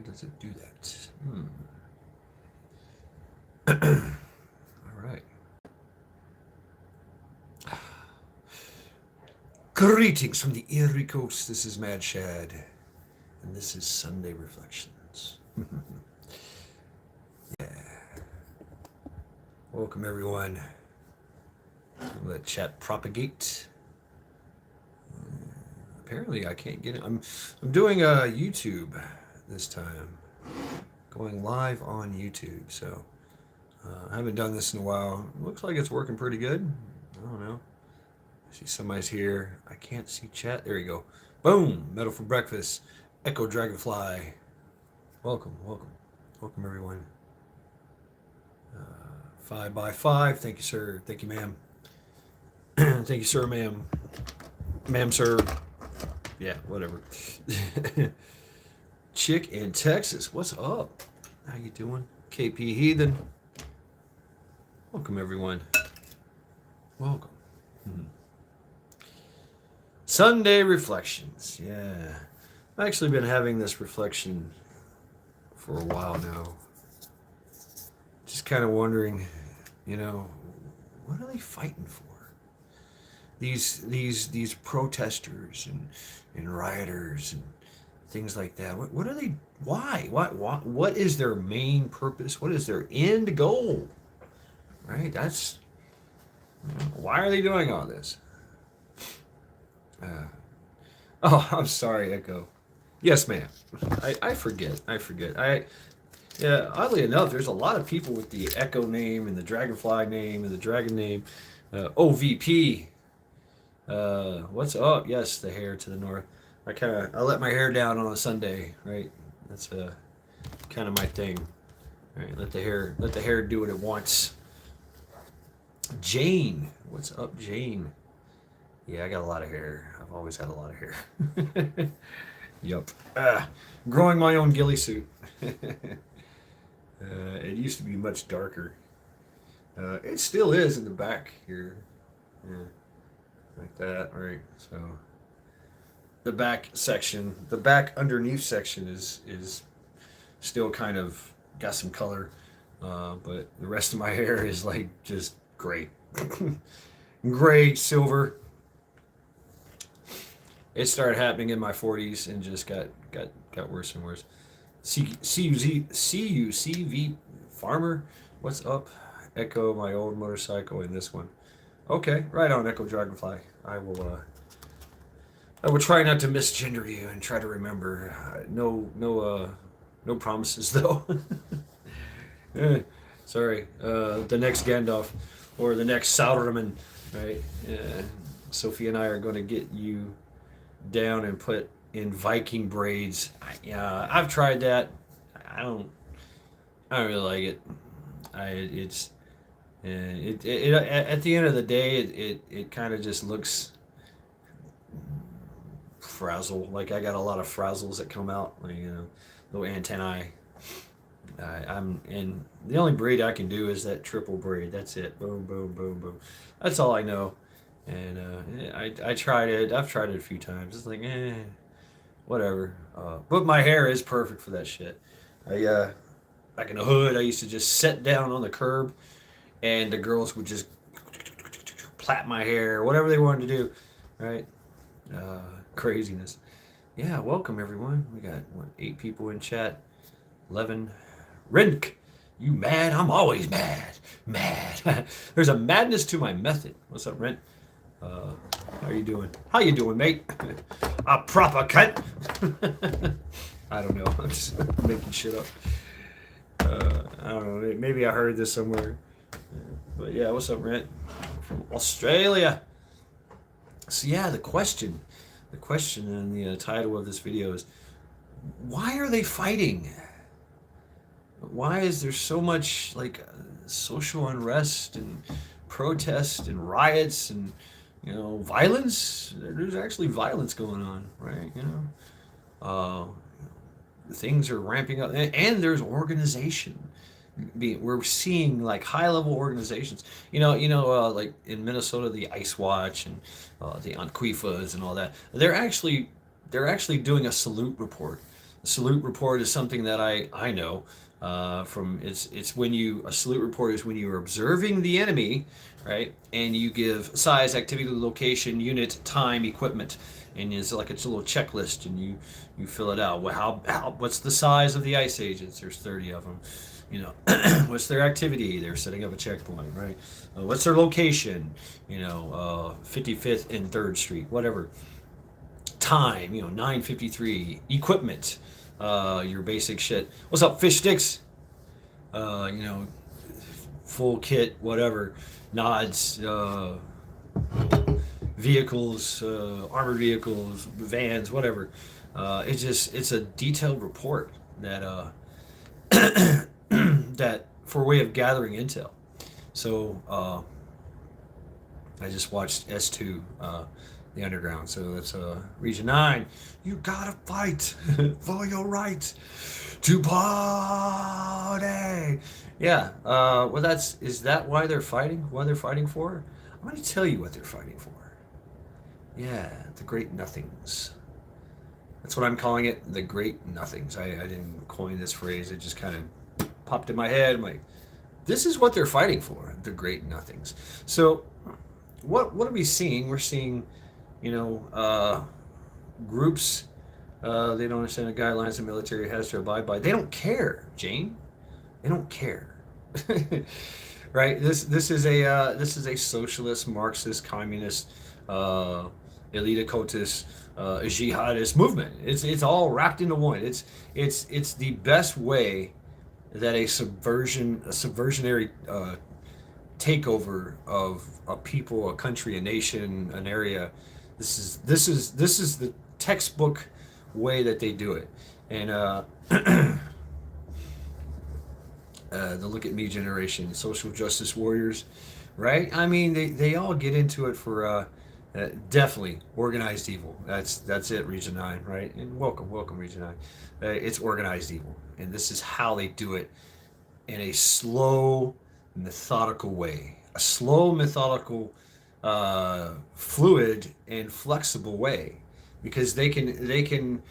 does it do that? All right. Greetings from the Erie Coast. This is Mad Shad, and this is Sunday Reflections. Yeah. Welcome, everyone. Let chat propagate. Apparently, I can't get it. I'm doing a YouTube this time, going live on YouTube. So I haven't done this in a while. Looks like it's working pretty good. I don't know. I see somebody's here. I can't see chat. There you go. Boom! Metal for breakfast. Echo Dragonfly. Welcome, welcome, welcome, everyone. 5x5. Thank you, sir. Thank you, ma'am. Thank you, sir, ma'am. Ma'am, sir. Yeah, whatever. Chick in Texas. What's up? How you doing? KP Heathen. Welcome, everyone. Welcome. Sunday Reflections. Yeah. I've actually been having this reflection for a while now. Just kind of wondering, what are they fighting for? These protesters and rioters and things like that. What are they? Why? What is their main purpose? What is their end goal? Right? That's why are they doing all this? Oh, I'm sorry, Echo. Yes, ma'am. I forget. Yeah, oddly enough, there's a lot of people with the Echo name and the Dragonfly name and the Dragon name. OVP. What's up? Yes, the hair to the north. I let my hair down on a Sunday, right? That's kind of my thing. Right? Let the hair do what it wants. Jane. What's up, Jane? Yeah, I got a lot of hair. I've always had a lot of hair. Yup. Growing my own ghillie suit. It used to be much darker. It still is in the back here. Yeah, like that, right? So the back section, the back underneath section is still kind of got some color, but the rest of my hair is like just gray, gray, silver. It started happening in my 40s and just got worse and worse. CUCV Farmer, what's up? Echo, my old motorcycle, and this one. Okay, right on, Echo Dragonfly. I will try not to misgender you and try to remember. No promises though. Sorry. The next Gandalf or the next Sauron, right? Sophie and I are going to get you down and put in Viking braids. I've tried that. I don't really like it. At the end of the day, it kind of just looks frazzle. Like I got a lot of frazzles that come out, like, little antennae. And the only braid I can do is that triple braid. That's it. Boom, boom, boom, boom. That's all I know. And I tried it. I've tried it a few times. It's like, whatever. But my hair is perfect for that shit. Back in the hood, I used to just sit down on the curb, and the girls would just plait my hair, whatever they wanted to do, right? Craziness. Yeah, welcome everyone. We got 8 people in chat. 11. Rink, you mad? I'm always mad. Mad. There's a madness to my method. What's up, Rent? How you doing? How you doing, mate? A proper cunt. I don't know. I'm just making shit up. I don't know. Maybe I heard this somewhere. But yeah, what's up, Rent? From Australia. So yeah, the question in the title of this video is, why are they fighting? Why is there so much like social unrest and protest and riots and violence? There's actually violence going on, right? Things are ramping up, and there's organization. We're seeing like high-level organizations. Like in Minnesota, the Ice Watch and the Anquifas and all that. They're actually doing a salute report A salute report is something that I know from it's when you a salute report is when you are observing the enemy, right? And you give size, activity, location, unit, time, equipment, and it's a little checklist, and you fill it out. Well, how what's the size of the ice agents? There's 30 of them. You know, what's their activity? They're setting up a checkpoint, right? What's their location? 55th and 3rd Street, whatever. Time, 9:53. Equipment, your basic shit. What's up, fish sticks? Uh, you know, full kit, whatever. Nods, vehicles, armored vehicles, vans, whatever. It's a detailed report that that for a way of gathering intel. So I just watched S2, the Underground. So that's Region 9. You gotta fight for your right to party. Yeah. Is that why they're fighting? Why they're fighting for? I'm going to tell you what they're fighting for. Yeah, the Great Nothings. That's what I'm calling it, the Great Nothings. I didn't coin this phrase. It just kind of popped in my head. I'm like, this is what they're fighting for, the Great Nothings. So what are we seeing? We're seeing, groups. They don't understand the guidelines the military has to abide by. They don't care, Jane. They don't care. Right? This is a socialist, Marxist, communist, elite occultist, jihadist movement. It's all wrapped into one. It's the best way that a subversionary takeover of a people, a country, a nation, an area. This is the textbook way that they do it. And the look at me generation, social justice warriors, right? I mean, they all get into it for definitely organized evil. That's it, Region 9, right? And welcome, Region 9. It's organized evil, and this is how they do it in a slow, methodical way. A slow, methodical, fluid, and flexible way, because they can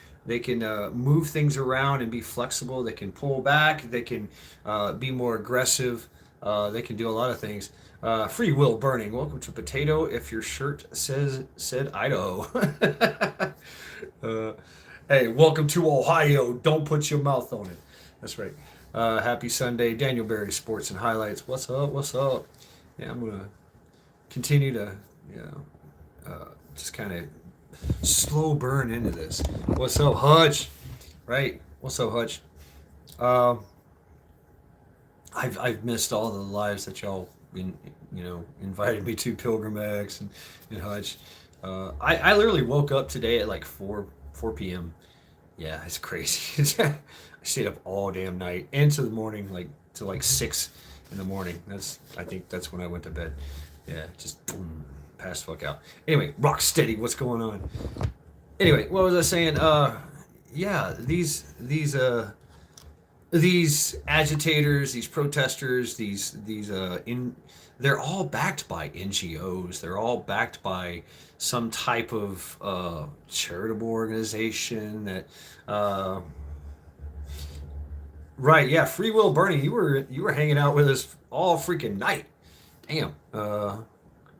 move things around and be flexible. They can pull back. They can be more aggressive. They can do a lot of things. Free will burning. Welcome to Potato. If your shirt said Idaho. uh, hey, welcome to Ohio. Don't put your mouth on it. That's right. Happy Sunday, Daniel Berry Sports and Highlights. What's up? What's up? Yeah, I'm gonna continue to, just kind of slow burn into this. What's up, Hutch? Right? What's up, Hutch? Um, I've missed all the lives that y'all invited me to, Pilgrim X and Hutch. I literally woke up today at like 4 p.m. Yeah, it's crazy. I stayed up all damn night into the morning, like to like 6 in the morning. I think that's when I went to bed. Yeah, just boom, passed fuck out. Anyway, rock steady. What's going on? Anyway, what was I saying? Yeah, these agitators, these protesters, they're all backed by NGOs. They're all backed by some type of charitable organization that. Right, yeah, Free Will Burning. You were hanging out with us all freaking night. Damn.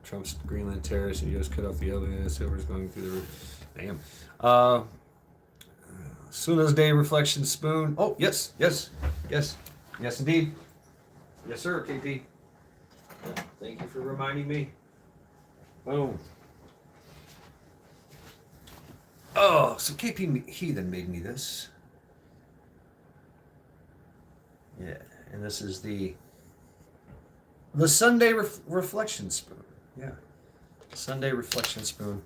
Trump's Greenland terrorist and U.S. cut off the evidence. Silver's going through the roof. Damn. Uh, Suna's Day Reflection Spoon. Oh, yes, yes, yes, yes, indeed. Yes, sir, KP. Thank you for reminding me. Boom. Oh, so KP Heathen made me this. Yeah, and this is the Sunday Reflection Spoon. Yeah, Sunday Reflection Spoon.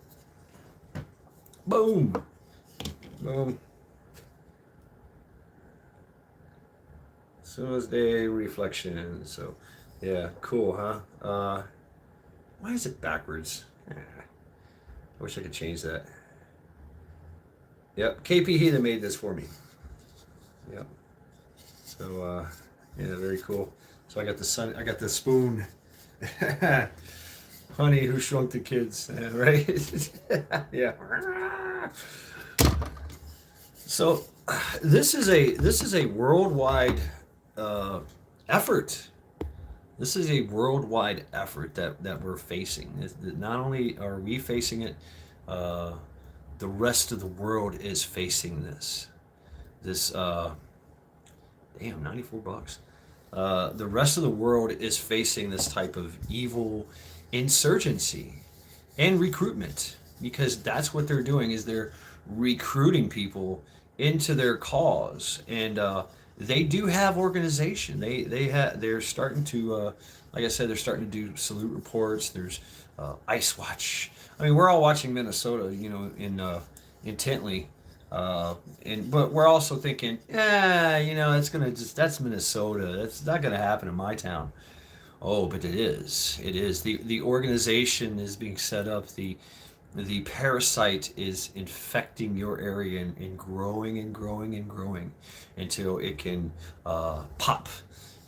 Boom, boom. Suna's Day Reflection. So, yeah, cool, huh? Why is it backwards? I wish I could change that. Yep, KP Heathen made this for me. Yep. So, yeah, very cool. So I got the spoon. Honey Who Shrunk the Kids, right? Yeah. So this is a worldwide uh, effort. This is a worldwide effort that we're facing. Not only are we facing it, uh, the rest of the world is facing this. This damn $94. The rest of the world is facing this type of evil insurgency and recruitment, because that's what they're doing is they're recruiting people into their cause. And they do have organization. They're starting to like I said, they're starting to do salute reports. There's Ice Watch. I mean, we're all watching Minnesota, in intently. And but we're also thinking, that's Minnesota. That's not gonna happen in my town. Oh, but it is. It is. The organization is being set up. The parasite is infecting your area and growing and growing and growing until it can pop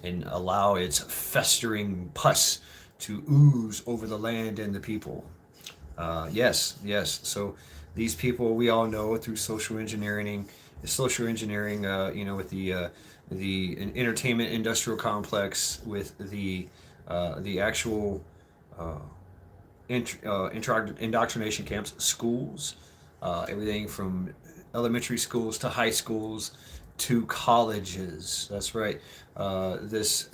and allow its festering pus to ooze over the land and the people. Yes, yes. So these people we all know through social engineering, with the entertainment industrial complex, with the actual uh, indoctrination camps, schools, everything from elementary schools to high schools to colleges. That's right. This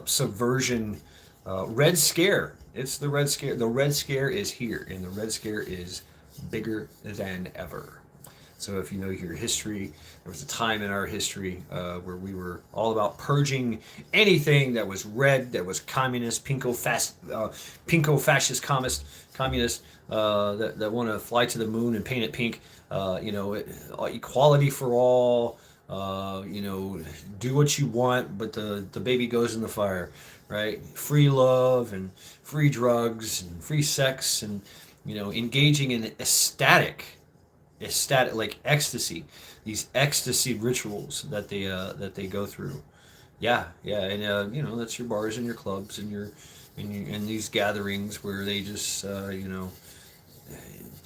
subversion, Red Scare. It's the Red Scare. The Red Scare is here, and the Red Scare is bigger than ever. So if you know your history, there was a time in our history where we were all about purging anything that was red, that was communist, pinko fascist, communist that want to fly to the moon and paint it pink. Equality for all. Do what you want, but the baby goes in the fire, right? Free love and free drugs and free sex and engaging in ecstatic like ecstasy, these ecstasy rituals that they go through. Yeah, yeah, and that's your bars and your clubs and these gatherings where they just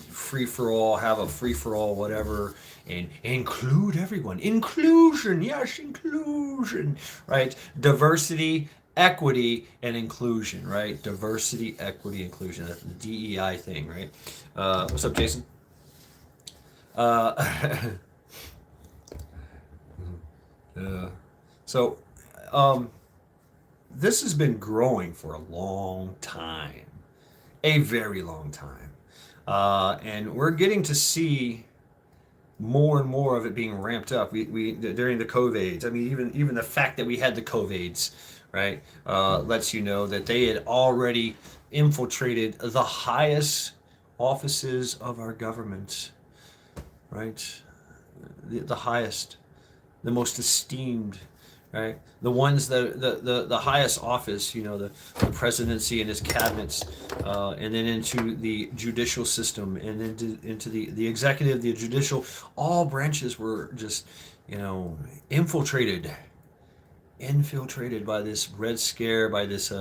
free for all, have a free for all, whatever, and include everyone. Inclusion, yes, inclusion, right? Diversity, equity, and inclusion, right? Diversity, equity, inclusion. That's the DEI thing, right? What's up, Jason? Uh, uh, so, um, this has been growing for a long time, a very long time, and we're getting to see more and more of it being ramped up. We during the COVIDs. I mean, even the fact that we had the COVIDs, right, lets you know that they had already infiltrated the highest offices of our government, right? The highest, the most esteemed, right? The ones that the highest office, the presidency and his cabinets, and then into the judicial system, and then into the executive, the judicial, all branches were just, infiltrated, infiltrated by this red scare, by this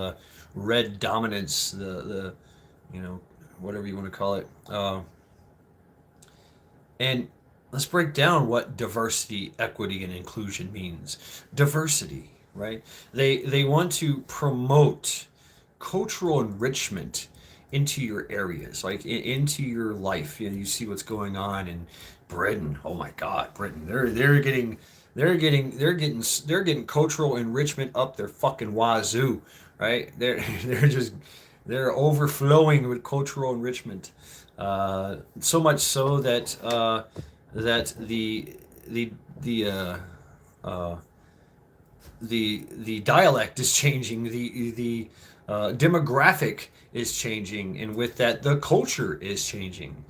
red dominance, the you know whatever you want to call it. And let's break down what diversity, equity, and inclusion means. Diversity, right? They want to promote cultural enrichment into your areas, like into your life. You see what's going on in Britain. Oh my God, Britain. They're getting cultural enrichment up their fucking wazoo, right? They're overflowing with cultural enrichment. So much so that uh, the dialect is changing, the demographic is changing, and with that, the culture is changing.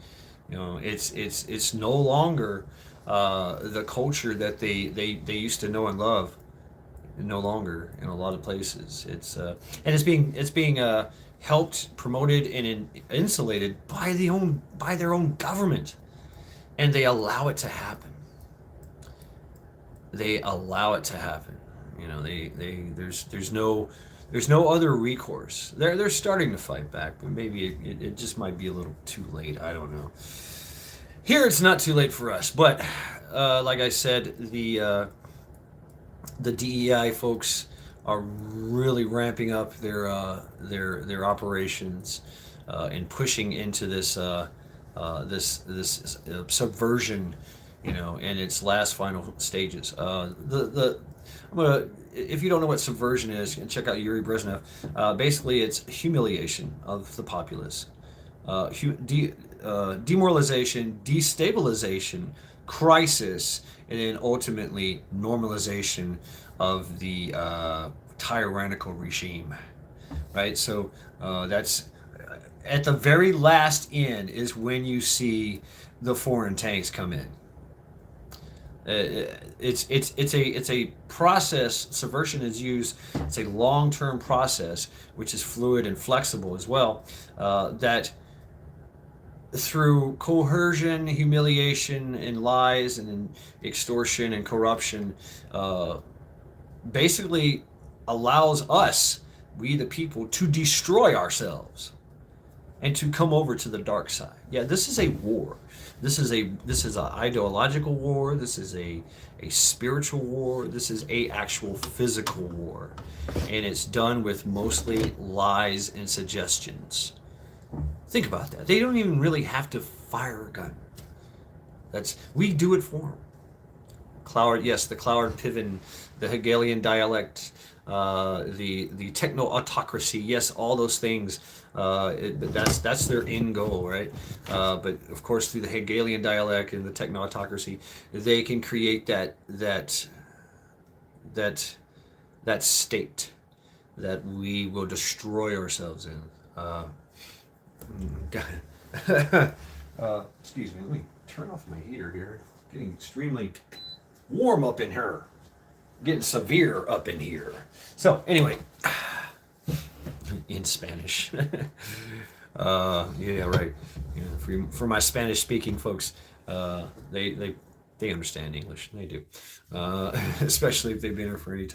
It's no longer the culture that they used to know and love. No longer in a lot of places. And it's being helped, promoted, and insulated by their own government, and they allow it to happen. They allow it to happen. There's no other recourse. They're starting to fight back, but maybe it just might be a little too late. I don't know. Here it's not too late for us, but like I said, the DEI folks are really ramping up their operations and pushing into this subversion, in its last final stages. The I'm gonna If you don't know what subversion is, check out Yuri Brezhnev. Basically, it's humiliation of the populace, demoralization, destabilization, crisis, and then ultimately normalization of the tyrannical regime. Right. So that's at the very last end is when you see the foreign tanks come in. It's a process. Subversion is used. It's a long-term process, which is fluid and flexible as well. That through coercion, humiliation, and lies, and extortion and corruption, uh, basically allows us, we the people, to destroy ourselves and to come over to the dark side. Yeah, this is a war. This is an ideological war. This is a spiritual war. This is a actual physical war, and it's done with mostly lies and suggestions. Think about that. They don't even really have to fire a gun. That's We do it for them. Cloward, yes, the Cloward Piven, the Hegelian dialect, the techno autocracy, yes, all those things. That's their end goal, right? But of course, through the Hegelian dialect and the techno autocracy, they can create that that state that we will destroy ourselves in. Excuse me. Let me turn off my heater here. Getting extremely warm up in here. Getting severe up in here. So anyway, in Spanish. Yeah, right. For my Spanish speaking folks, they understand English. They do, especially if they've been here for any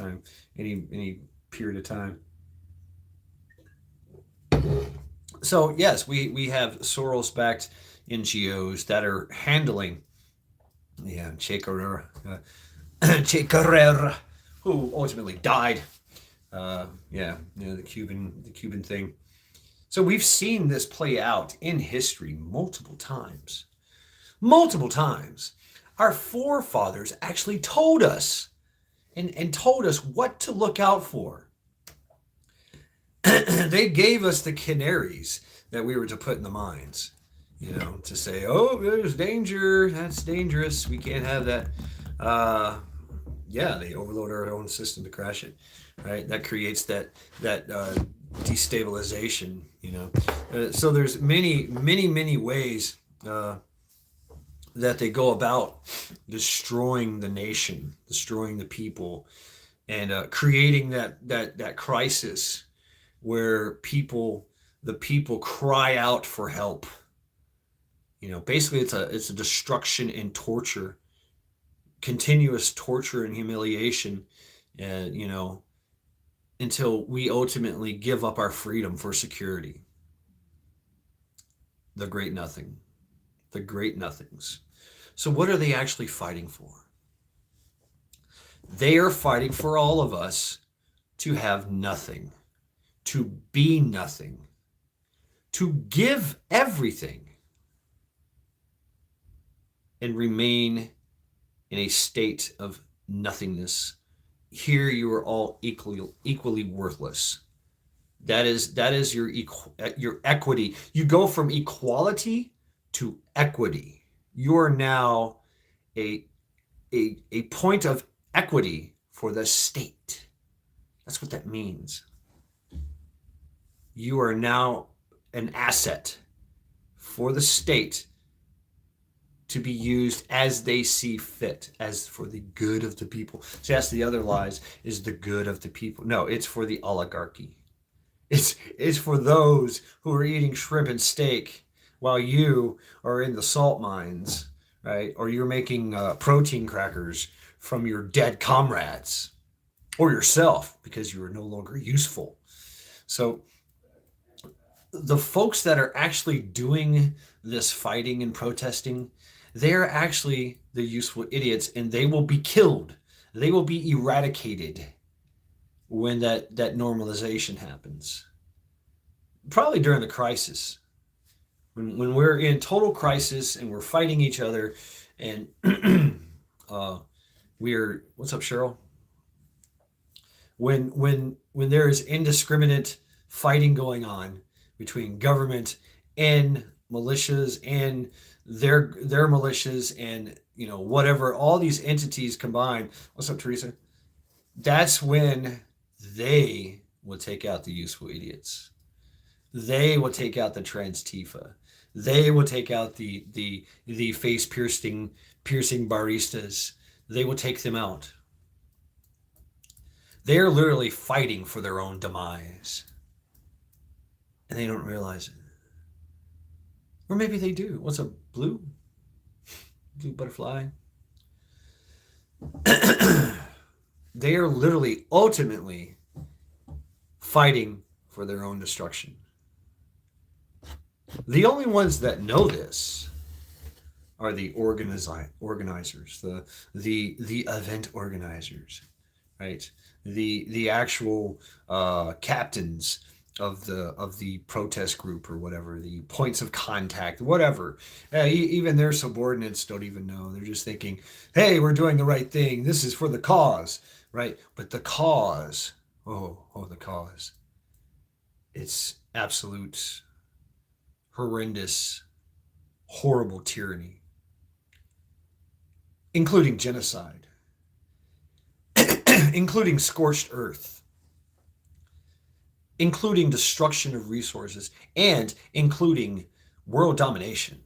period of time. So yes, we have Soros backed NGOs that are handling, yeah, Che Carrera, Che Carrera, who ultimately died. Yeah, the Cuban thing. So we've seen this play out in history multiple times. Multiple times. Our forefathers actually told us and told us what to look out for. They gave us the canaries that we were to put in the mines, to say, oh, there's danger, that's dangerous, we can't have that. Yeah, they overload our own system to crash it, right? That creates that destabilization, so there's many ways that they go about destroying the nation, destroying the people, and creating that crisis where the people cry out for help. Basically, it's a destruction and torture, continuous torture and humiliation, and until we ultimately give up our freedom for security. The great nothing, the great nothings. So, what are they actually fighting for? They are fighting for all of us to have nothing, to be nothing, to give everything, and remain in a state of nothingness. Here you are all equally worthless. That is your equity. You go from equality to equity. You are now a a point of equity for the state. That's what that means. You are now an asset for the state to be used as they see fit, as for the good of the people. So that's the other lies, is the good of the people. No, it's for the oligarchy. It's for those who are eating shrimp and steak while you are in the salt mines, right? Or you're making protein crackers from your dead comrades or yourself because you are no longer useful. So the folks that are actually doing this fighting and protesting, They're actually the useful idiots, and they will be killed. They will be eradicated when that normalization happens. Probably during the crisis. When we're in total crisis and we're fighting each other, and we're what's up, Cheryl? When there is indiscriminate fighting going on between government and militias and their militias and whatever, all these entities combined. What's up, Teresa? That's when they will take out the useful idiots. They will take out the trans Tifa. They will take out the face piercing baristas. They will take them out. They're literally fighting for their own demise. And they don't realize it. Or maybe they do. What's a blue? Blue butterfly. They are literally ultimately fighting for their own destruction. The only ones that know this are the organizers, the event organizers, right? The actual captains of the protest group or whatever, the points of contact, whatever. Even their subordinates don't even know. They're just thinking, "Hey, we're doing the right thing. This is for the cause," right? But the cause, the cause, it's absolute, horrendous, horrible tyranny, including genocide, including scorched earth, including destruction of resources, and including world domination.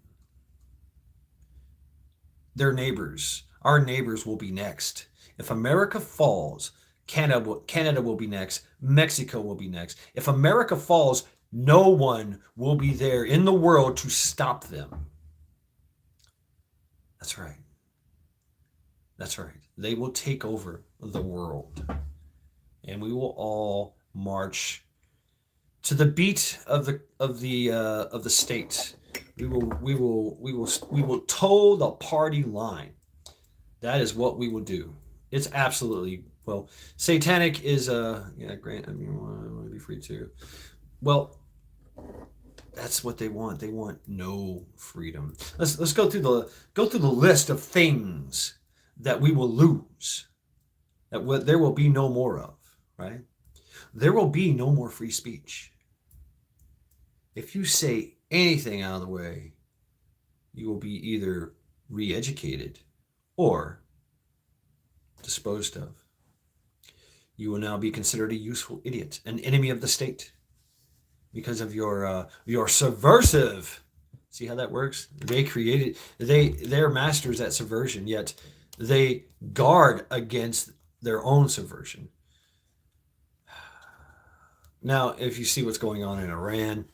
Their neighbors, our neighbors, will be next. If America falls, Canada will be next. Mexico will be next. If America falls, no one will be there in the world to stop them. That's right. That's right. They will take over the world, and we will all march to the beat of the state. We will toe the party line. That is what we will do. It's absolutely, well, satanic is grant. I mean, I want to be free too. Well, that's what they want. They want no freedom. Let's go through the list of things that we will lose, that there will be no more of. Right? There will be no more free speech. If you say anything out of the way, you will be either re-educated or disposed of. You will now be considered a useful idiot, an enemy of the state, because of your subversive. See how that works? They're masters at subversion, yet they guard against their own subversion. Now, if you see what's going on in Iran,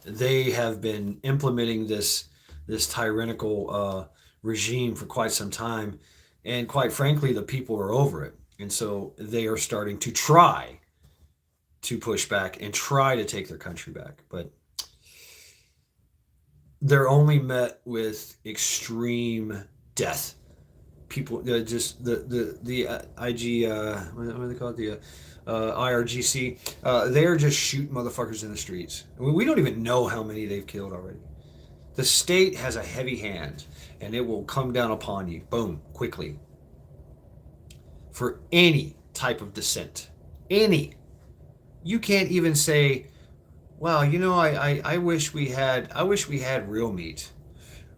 they have been implementing this tyrannical regime for quite some time, and quite frankly, the people are over it, and so they are starting to try to push back and try to take their country back, but they're only met with extreme death. People just the IG what do they call it, the IRGC, they're just shooting motherfuckers in the streets. We don't even know how many they've killed already. The state has a heavy hand, and it will come down upon you, boom, quickly, for any type of dissent. Any. You can't even say, "Well, I wish we had real meat."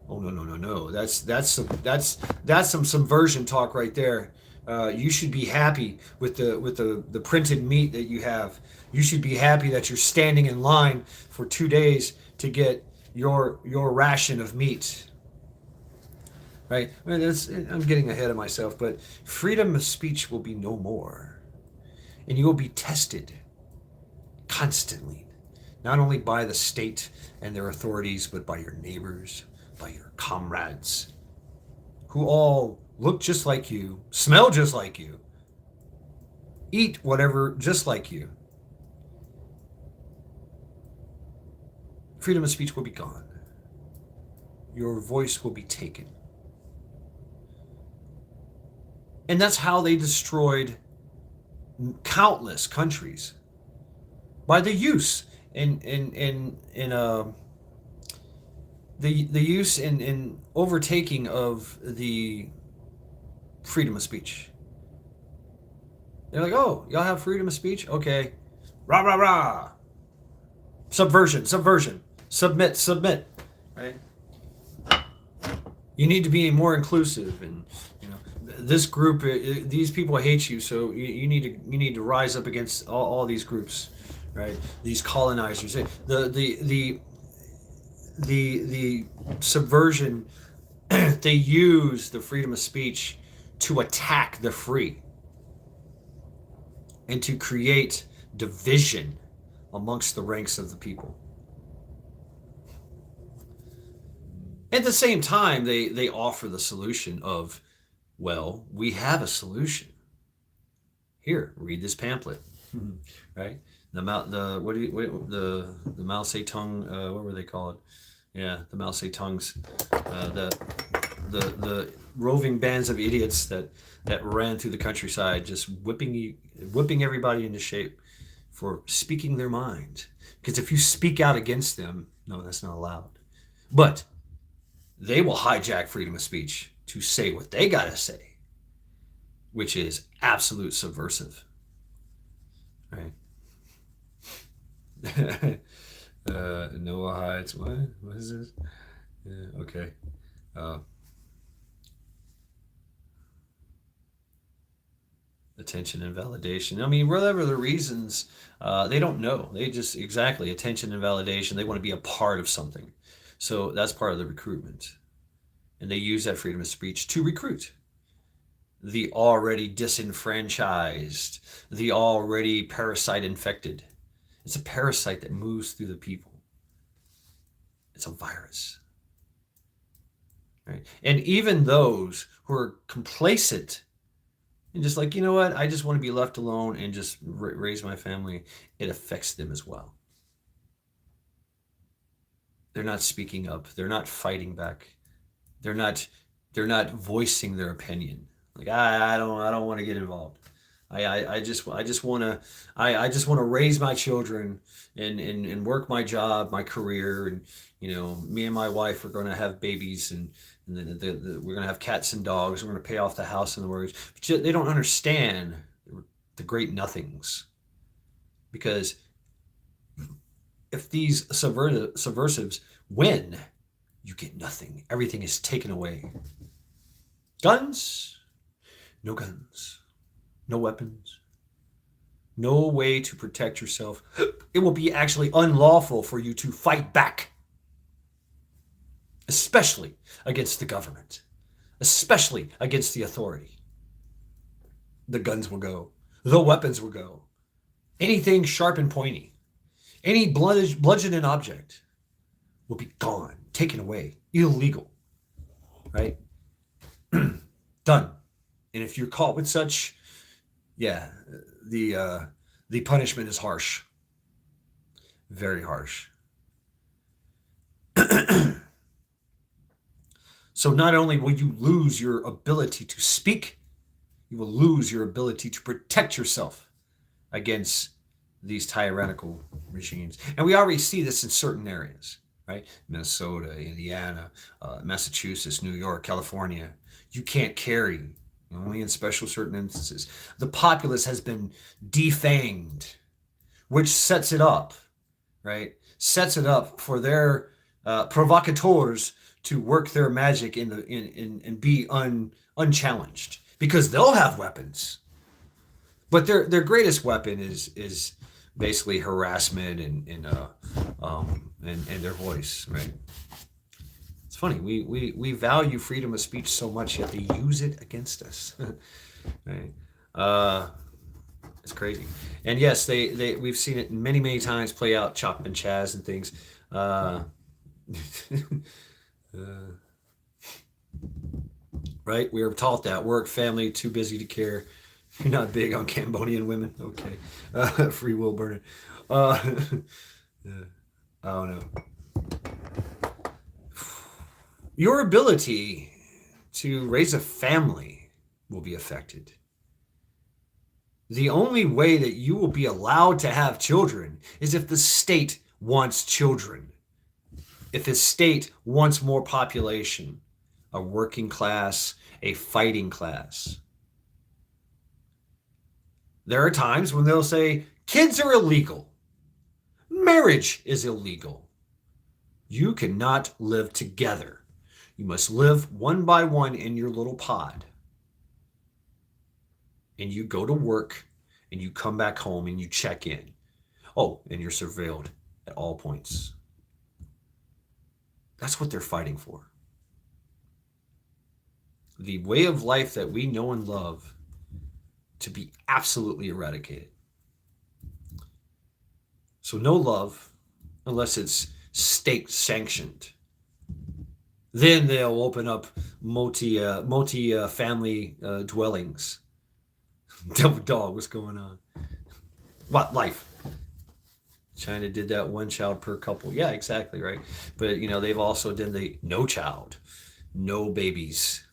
Oh, no. That's some subversion talk right there. You should be happy with the printed meat that you have. You should be happy that you're standing in line for 2 days to get your ration of meat. Right? I mean, I'm getting ahead of myself, but freedom of speech will be no more, and you will be tested constantly, not only by the state and their authorities, but by your neighbors, by your comrades, who all look just like you, smell just like you, eat whatever just like you. Freedom of speech will be gone. your voice will be taken. And that's how they destroyed countless countries, by the use in the use in overtaking of the freedom of speech. They're like, oh, y'all have freedom of speech? Okay. Rah, rah, rah. Subversion, subversion. Submit, submit. Right? You need to be more inclusive, and this group, these people hate you, so you need to rise up against all these groups, right? These colonizers. The subversion, they use the freedom of speech to attack the free and to create division amongst the ranks of the people. At the same time, they offer the solution of, well, we have a solution. Here, read this pamphlet, right? The Mao Zedong, what were they called? Yeah, the Mao Zedongs, the roving bands of idiots that ran through the countryside, just whipping everybody into shape for speaking their mind. Because if you speak out against them, no, that's not allowed. But they will hijack freedom of speech to say what they gotta say, which is absolute subversive, right? Noah hides. What is this? Yeah, okay. Attention and validation. I mean, whatever the reasons, they don't know. They just exactly attention and validation. They want to be a part of something, so that's part of the recruitment, and they use that freedom of speech to recruit the already disenfranchised, the already parasite infected. It's a parasite that moves through the people. It's a virus. Right? And even those who are complacent and just like, you know what, I just want to be left alone and just raise my family, it affects them as well. They're not speaking up. They're not fighting back. They're not voicing their opinion. Like I don't want to get involved. I just want to raise my children and work my job, my career, and me and my wife are going to have babies, and then we're going to have cats and dogs. We're going to pay off the house and the mortgage. But they don't understand the great nothings, because if these subversives win, you get nothing. Everything is taken away. Guns? No guns. No weapons. No way to protect yourself. It will be actually unlawful for you to fight back, especially against the government, especially against the authority. The guns will go. The weapons will go. Anything sharp and pointy, any bludgeoning object will be gone, taken away, illegal, right? Done. And if you're caught with such, yeah, the punishment is harsh, very harsh. So not only will you lose your ability to speak, you will lose your ability to protect yourself against these tyrannical regimes. And we already see this in certain areas, right? Minnesota, Indiana, Massachusetts, New York, California. You can't carry, only in special certain instances. The populace has been defanged, which sets it up, right? Sets it up for their provocateurs to work their magic and be unchallenged, because they'll have weapons. But their greatest weapon is basically harassment and their voice, right? It's funny, we value freedom of speech so much, yet they use it against us. Right? It's crazy. And yes, we've seen it many times play out, Chop and Chaz and things. Right? We were taught that work, family, too busy to care. You're not big on Cambodian women. Okay. Free will burning. Yeah. I don't know. Your ability to raise a family will be affected. The only way that you will be allowed to have children is if the state wants children. If the state wants more population, a working class, a fighting class. There are times when they'll say, kids are illegal. Marriage is illegal. You cannot live together. You must live one by one in your little pod. And you go to work and you come back home and you check in. Oh, and you're surveilled at all points. That's what they're fighting for. The way of life that we know and love to be absolutely eradicated. So no love unless it's state sanctioned. Then they'll open up multi-family dwellings. Devil dog, what's going on? What life? China did that one child per couple. Yeah, exactly right. But they've also done the no child, no babies.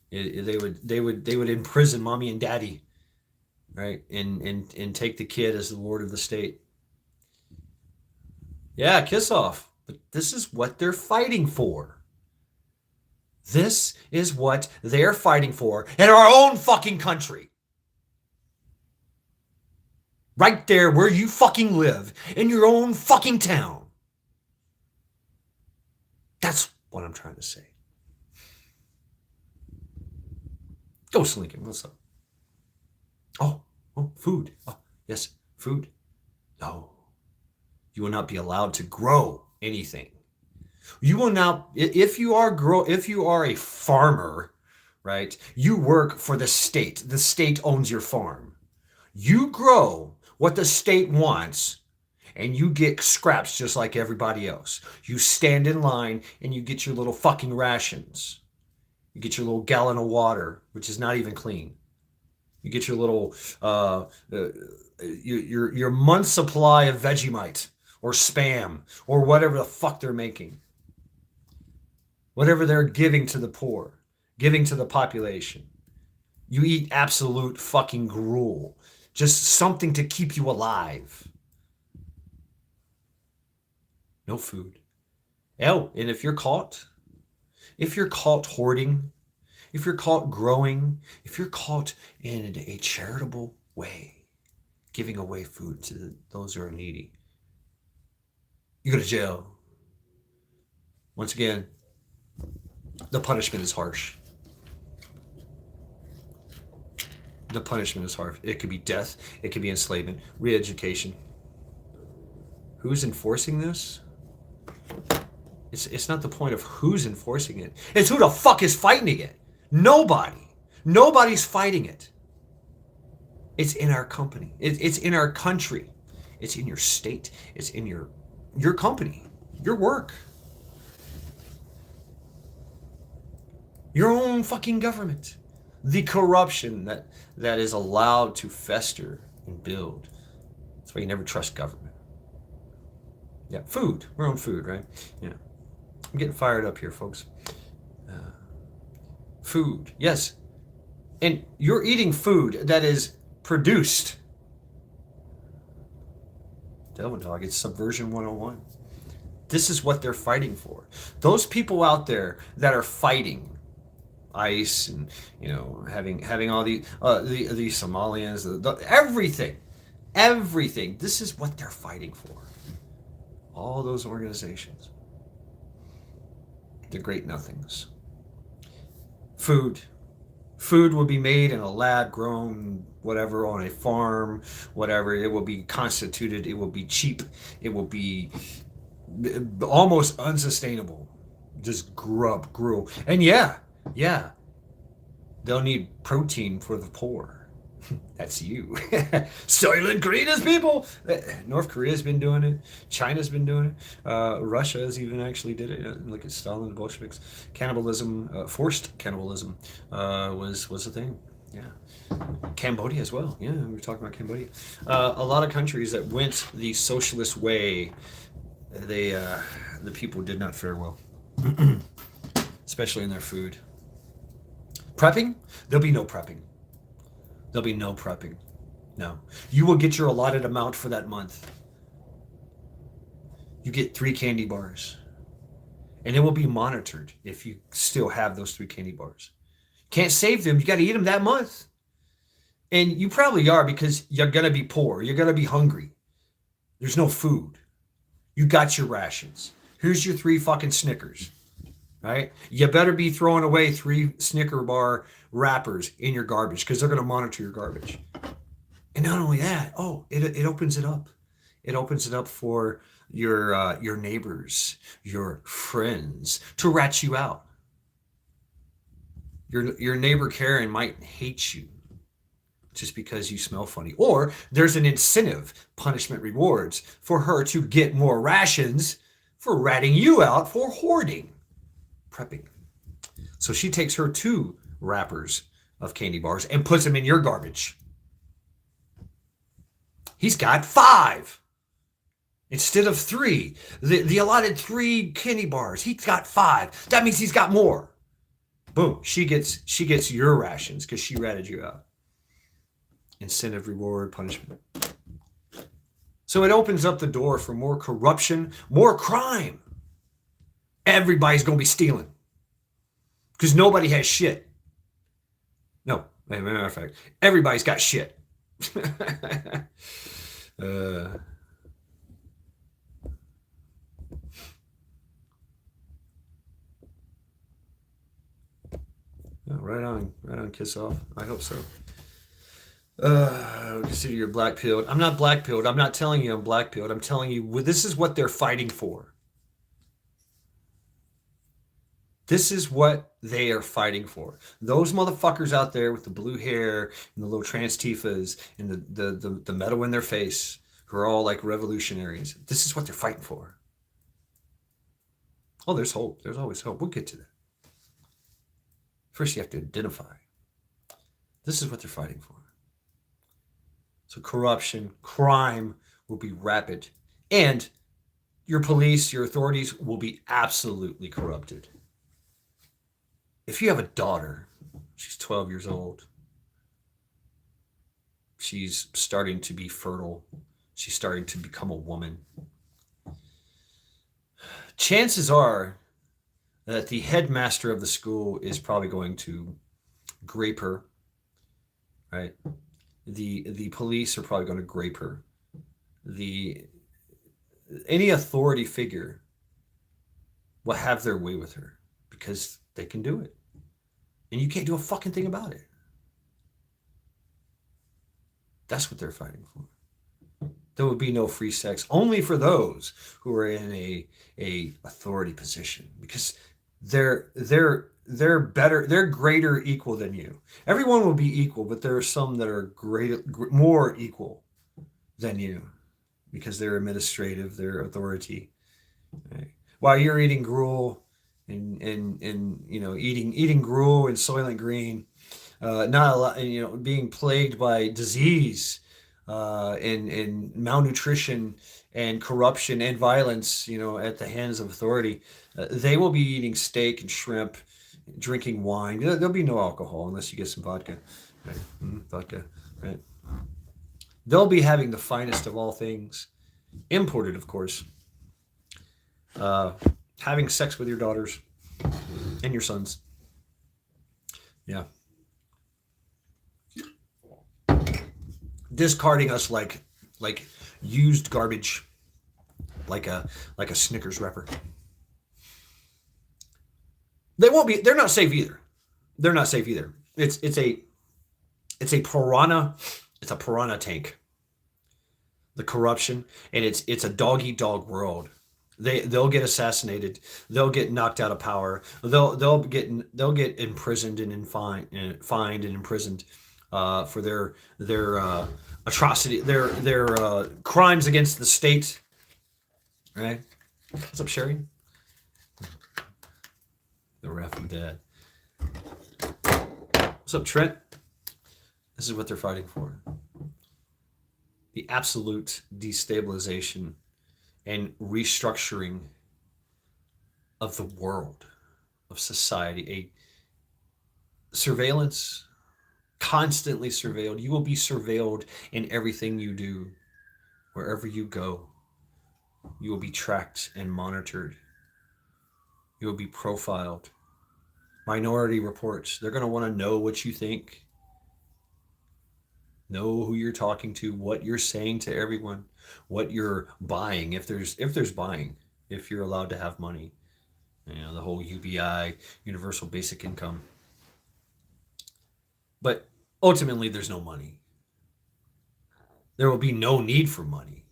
They would imprison mommy and daddy, right? And take the kid as the lord of the state. Yeah, kiss off. But this is what they're fighting for. This is what they're fighting for in our own fucking country. Right there where you fucking live, in your own fucking town. That's what I'm trying to say. Ghost Lincoln, what's up? Oh, food. Oh, yes, food. No. You will not be allowed to grow anything. You will not, if you are a farmer, right? You work for the state. The state owns your farm. You grow what the state wants, and you get scraps just like everybody else. You stand in line and you get your little fucking rations. You get your little gallon of water, which is not even clean. You get your little your month's supply of Vegemite or Spam or whatever the fuck they're making. Whatever they're giving to the poor, giving to the population. You eat absolute fucking gruel. Just something to keep you alive. No food. Oh, and if you're caught hoarding, if you're caught growing, if you're caught in a charitable way, giving away food to those who are needy, you go to jail. Once again, the punishment is harsh. The punishment is harsh. It could be death. It could be enslavement, re-education. Who's enforcing this? It's not the point of who's enforcing it. It's who the fuck is fighting it. Nobody. Nobody's fighting it. It's in our company. It's in our country. It's in your state. It's in your company. Your work. Your own fucking government. The corruption that is allowed to fester and build. That's why you never trust government. Yeah, food. We're on food, right? Yeah. I'm getting fired up here, folks. Food. Yes. And you're eating food that is produced. Devil Dog, it's Subversion 101. This is what they're fighting for. Those people out there that are fighting ICE and having all the Somalians, everything. This is what they're fighting for. All those organizations, the great nothings. Food will be made in a lab grown whatever on a farm, whatever. It will be constituted. It will be cheap. It will be almost unsustainable. Just gruel. And yeah, they'll need protein for the poor. That's you. Soylent Green's people. North Korea's been doing it. China's been doing it. Russia has even actually did it. Look at Stalin and Bolsheviks. Cannibalism, forced cannibalism, was a thing. Yeah. Cambodia as well. Yeah, we were talking about Cambodia. A lot of countries that went the socialist way, the people did not fare well. especially in their food. Prepping? There'll be no prepping. There'll be no prepping. No. You will get your allotted amount for that month. You get 3 candy bars. And it will be monitored if you still have those 3 candy bars. Can't save them. You got to eat them that month. And you probably are, because you're going to be poor. You're going to be hungry. There's no food. You got your rations. Here's your 3 fucking Snickers. Right? You better be throwing away 3 Snicker bar wrappers in your garbage, because they're going to monitor your garbage. And not only that, it opens it up. It opens it up for your neighbors, your friends, to rat you out. Your neighbor Karen might hate you just because you smell funny. Or there's an incentive, punishment rewards, for her to get more rations for ratting you out for hoarding, prepping. So she takes her 2 wrappers of candy bars and puts them in your garbage. He's got 5 instead of 3. The allotted 3 candy bars. He's got 5. That means he's got more. Boom. She gets your rations because she ratted you out. Incentive, reward, punishment. So it opens up the door for more corruption, more crime. Everybody's going to be stealing because nobody has shit. No, as a matter of fact, everybody's got shit. Right on, kiss off. I hope so. Consider you're black pilled. I'm not black pilled. I'm not telling you I'm black pilled. I'm telling you this is what they're fighting for. This is what they are fighting for. Those motherfuckers out there with the blue hair and the little trans tifas and the metal in their face, who are all like revolutionaries. This is what they're fighting for. Oh, there's hope. There's always hope. We'll get to that. First, you have to identify. This is what they're fighting for. So corruption, crime will be rapid. And your police, your authorities will be absolutely corrupted. If you have a daughter, she's 12 years old. She's starting to be fertile. She's starting to become a woman. Chances are that the headmaster of the school is probably going to grape her, right? The police are probably going to grape her. Any authority figure will have their way with her because they can do it. And you can't do a fucking thing about it. That's what they're fighting for. There would be no free sex, only for those who are in a authority position, because they're better, they're greater equal than you. Everyone will be equal, but there are some that are more equal than you because they're administrative, they're authority. Right? While you're eating gruel and eating gruel and Soylent Green, not a lot, being plagued by disease, and malnutrition and corruption and violence, at the hands of authority, they will be eating steak and shrimp, drinking wine. There'll be no alcohol unless you get some vodka, right? Vodka, right? They'll be having the finest of all things, imported, of course. Having sex with your daughters and your sons. Yeah. Discarding us like used garbage, like a Snickers wrapper. They're not safe either. They're not safe either. It's a piranha tank. The corruption, and it's a dog eat dog world. They'll get assassinated. They'll get knocked out of power. They'll get imprisoned and fined and imprisoned for their atrocity, their crimes against the state. Right? What's up, Sherry? The ref and dad. What's up, Trent? This is what they're fighting for. The absolute destabilization and restructuring of the world, of society, a surveillance, constantly surveilled. You will be surveilled in everything you do, wherever you go. You will be tracked and monitored. You will be profiled. Minority Reports, they're going to want to know what you think, know who you're talking to, what you're saying to everyone, what you're buying, if there's buying, if you're allowed to have money. The whole UBI, universal basic income. But ultimately there's no money. There will be no need for money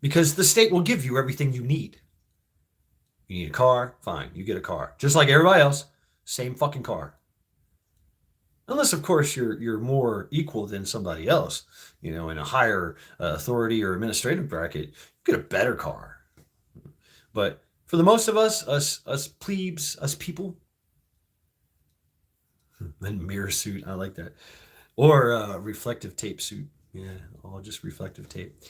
because the state will give you everything you need. You need a car, fine, you get a car. Just like everybody else, same fucking car. Unless, of course, you're more equal than somebody else, in a higher authority or administrative bracket, you get a better car. But for the most of us plebes, us people, and mirror suit, I like that, or reflective tape suit, yeah, all just reflective tape,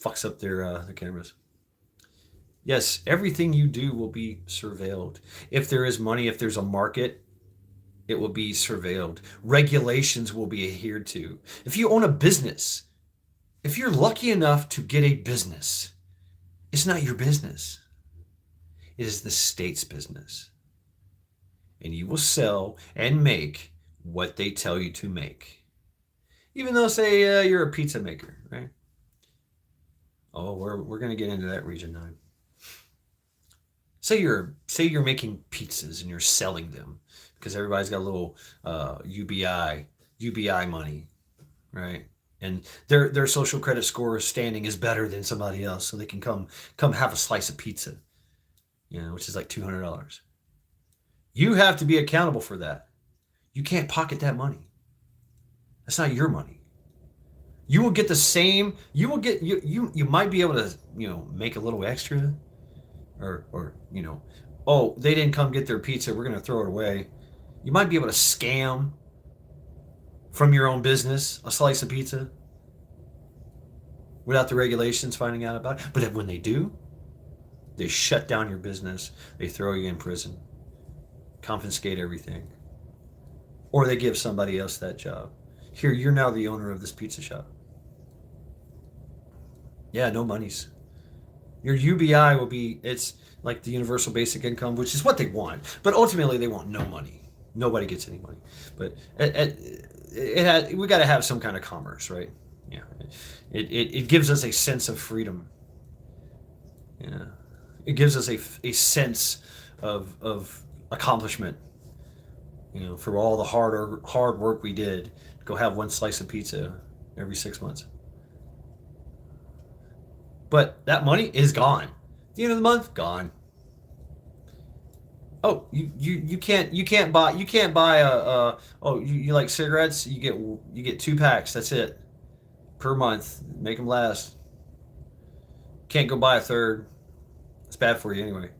fucks up their cameras. Yes, everything you do will be surveilled. If there is money, if there's a market, it will be surveilled. Regulations will be adhered to. If you own a business, if you're lucky enough to get a business, it's not your business. It is the state's business. And you will sell and make what they tell you to make. Even though, say, you're a pizza maker, right? Oh, we're going to get into that Region 9. Say you're making pizzas and you're selling them because everybody's got a little UBI money, right? And their social credit score standing is better than somebody else, so they can come have a slice of pizza, which is like $200. You have to be accountable for that. You can't pocket that money. That's not your money. You will get the same. You will get you might be able to make a little extra, or oh, they didn't come get their pizza, we're going to throw it away. You might be able to scam from your own business a slice of pizza without the regulations finding out about it. But when they do, they shut down your business, they throw you in prison, confiscate everything, or they give somebody else that job. Here, you're now the owner of this pizza shop. Yeah, no monies. Your UBI will be, it's like the universal basic income, which is what they want. But ultimately, they want no money. Nobody gets any money. But we got to have some kind of commerce, right? Yeah. It gives us a sense of freedom. Yeah. It gives us a sense of accomplishment. For all the hard work we did to go have one slice of pizza every 6 months. But that money is gone. At the end of the month, gone. Oh, you can't buy a you like cigarettes? You get 2 packs. That's it per month. Make them last. Can't go buy a third. It's bad for you anyway.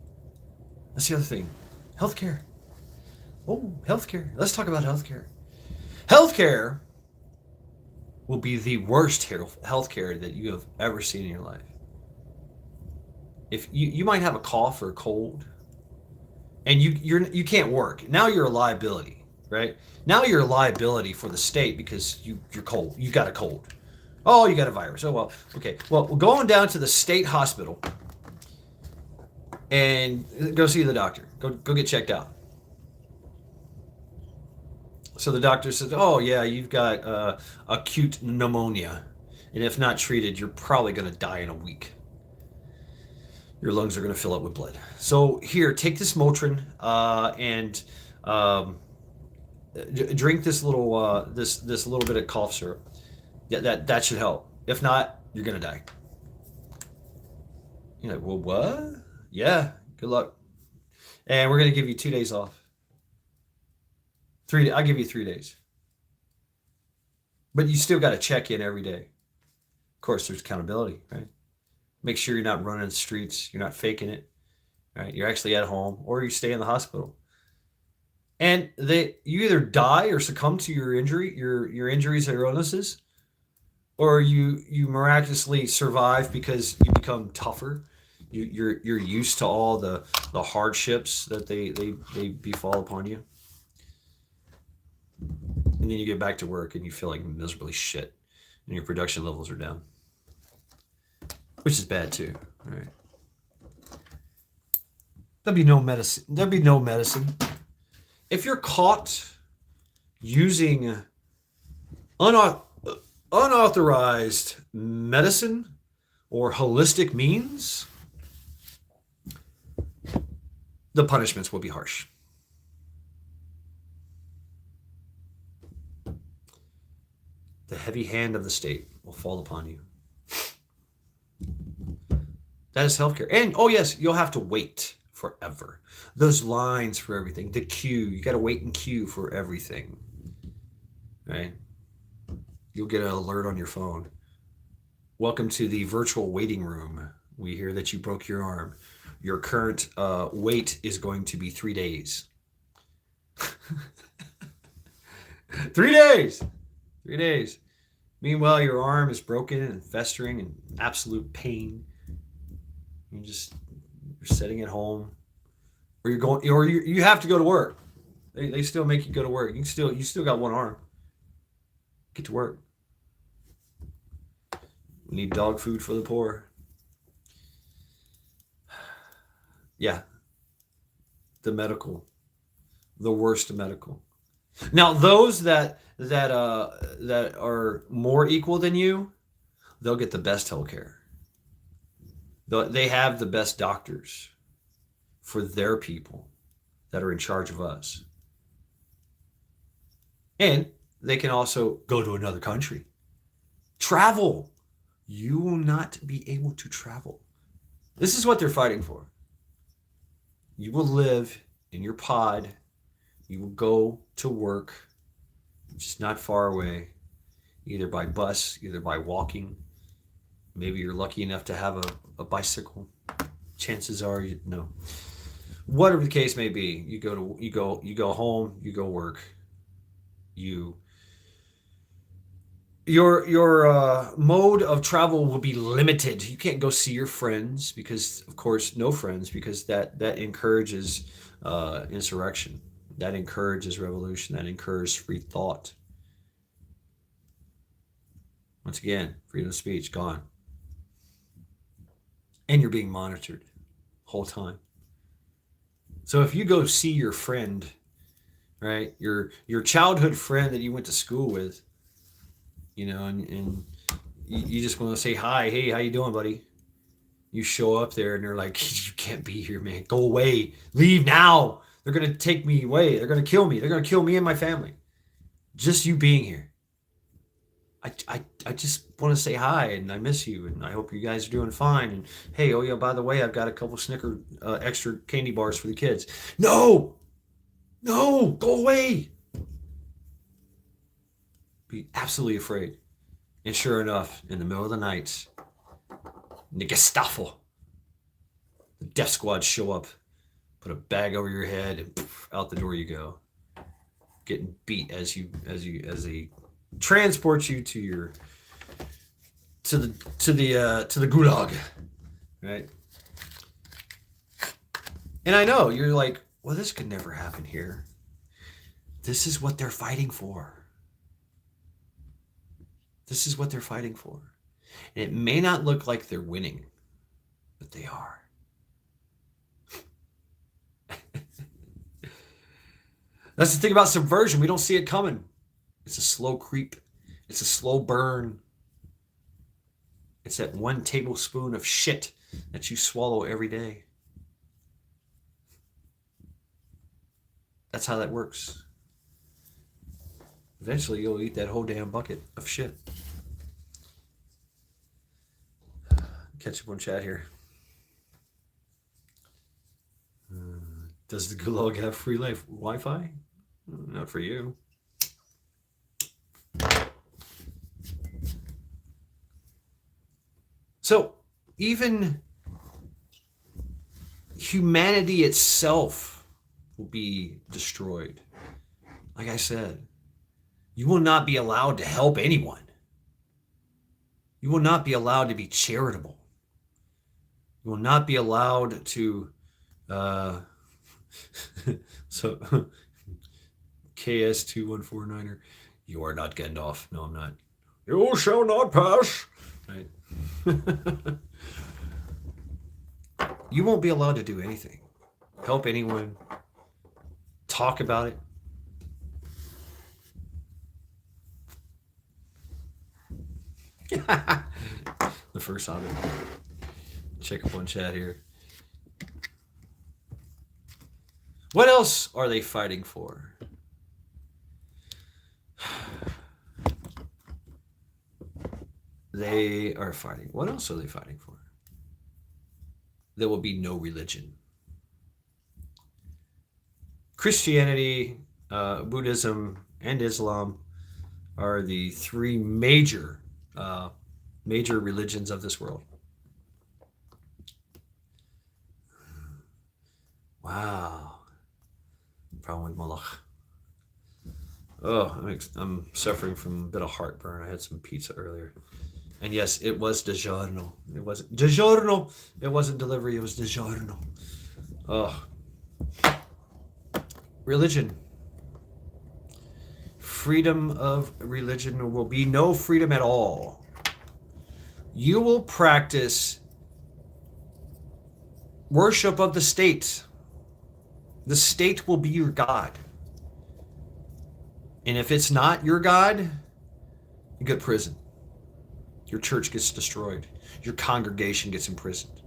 That's the other thing. Healthcare. Oh, healthcare. Let's talk about healthcare. Healthcare will be the worst healthcare that you have ever seen in your life. If you might have a cough or a cold, and you can't work. Now you're a liability, right? Now you're a liability for the state because you're cold. You got a cold. Oh, you got a virus. Oh, well, okay. Well, we're going down to the state hospital and go see the doctor. Go get checked out. So the doctor says, oh, yeah, you've got acute pneumonia. And if not treated, you're probably going to die in a week. Your lungs are going to fill up with blood. So here, take this Motrin and drink this little this little bit of cough syrup. Yeah, that should help. If not, you're going to die. You're like, well, what? Yeah, good luck. And we're going to give you 2 days off. I'll give you 3 days. But you still got to check in every day. Of course, there's accountability, right? Make sure you're not running the streets. You're not faking it, right? You're actually at home, or you stay in the hospital. And you either die or succumb to your injuries or illnesses, or you miraculously survive because you become tougher. You're used to all the hardships that they befall upon you, and then you get back to work and you feel like miserably shit, and your production levels are down, which is bad too. All right. There'd be no medicine. There'd be no medicine if you're caught using unauthorized medicine or holistic means. The punishments will be harsh. The heavy hand of the state will fall upon you. That is healthcare. And oh yes, you'll have to wait forever. Those lines for everything, the queue, you got to wait in queue for everything. Right? You'll get an alert on your phone. Welcome to the virtual waiting room. We hear that you broke your arm. Your current wait is going to be 3 days. 3 days. 3 days. Meanwhile, your arm is broken and festering in absolute pain. You're sitting at home, or you're going, or you have to go to work. They still make you go to work. You still got one arm. Get to work. We need dog food for the poor. Yeah. The worst medical. Now, those that are more equal than you, they'll get the best healthcare. They have the best doctors for their people that are in charge of us. And they can also go to another country. Travel. You will not be able to travel. This is what they're fighting for. You will live in your pod. You will go to work, which is not far away, either by bus, either by walking. Maybe you're lucky enough to have a bicycle. Chances are you no. Whatever the case may be, you go home, you go work. Your mode of travel will be limited. You can't go see your friends because, of course, no friends, because that encourages insurrection. That encourages revolution. That encourages free thought. Once again, freedom of speech gone. And you're being monitored the whole time. So if you go see your friend, right, your childhood friend that you went to school with, and you just want to say hi, hey, how you doing, buddy? You show up there and they're like, you can't be here, man. Go away. Leave now. They're going to take me away. They're going to kill me. They're going to kill me and my family. Just you being here. I just want to say hi, and I miss you, and I hope you guys are doing fine. And hey, oh yeah, by the way, I've got a couple Snicker extra candy bars for the kids. No, go away. Be absolutely afraid. And sure enough, in the middle of the night, the Gestapo, the death squad show up, put a bag over your head, and poof, out the door you go, getting beat as they transport you to the gulag, right? And I know you're like, well, this could never happen here. This is what they're fighting for. This is what they're fighting for. And it may not look like they're winning, but they are. That's the thing about subversion. We don't see it coming. It's a slow creep. It's a slow burn. It's that 1 tablespoon of shit that you swallow every day. That's how that works. Eventually, you'll eat that whole damn bucket of shit. Catch up on chat here. Does the Gulag have free Wi-Fi? Not for you. So, even humanity itself will be destroyed. Like I said, you will not be allowed to help anyone. You will not be allowed to be charitable. You will not be allowed to. Uh, so KS2149er, you are not Gandalf. No, I'm not. You shall not pass. Right. You won't be allowed to do anything. Help anyone. Talk about it. The first Hobbit. Check up on chat here. What else are they fighting for? They are fighting. What else are they fighting for? There will be no religion. Christianity, Buddhism, and Islam are the three major religions of this world. Wow. Problem with Malach. Oh, I'm suffering from a bit of heartburn. I had some pizza earlier. And yes, it was DiGiorno. It wasn't DiGiorno. It wasn't delivery. It was DiGiorno. Oh. Religion. Freedom of religion will be no freedom at all. You will practice worship of the state. The state will be your God. And if it's not your God, you go to prison. Your church gets destroyed. Your congregation gets imprisoned.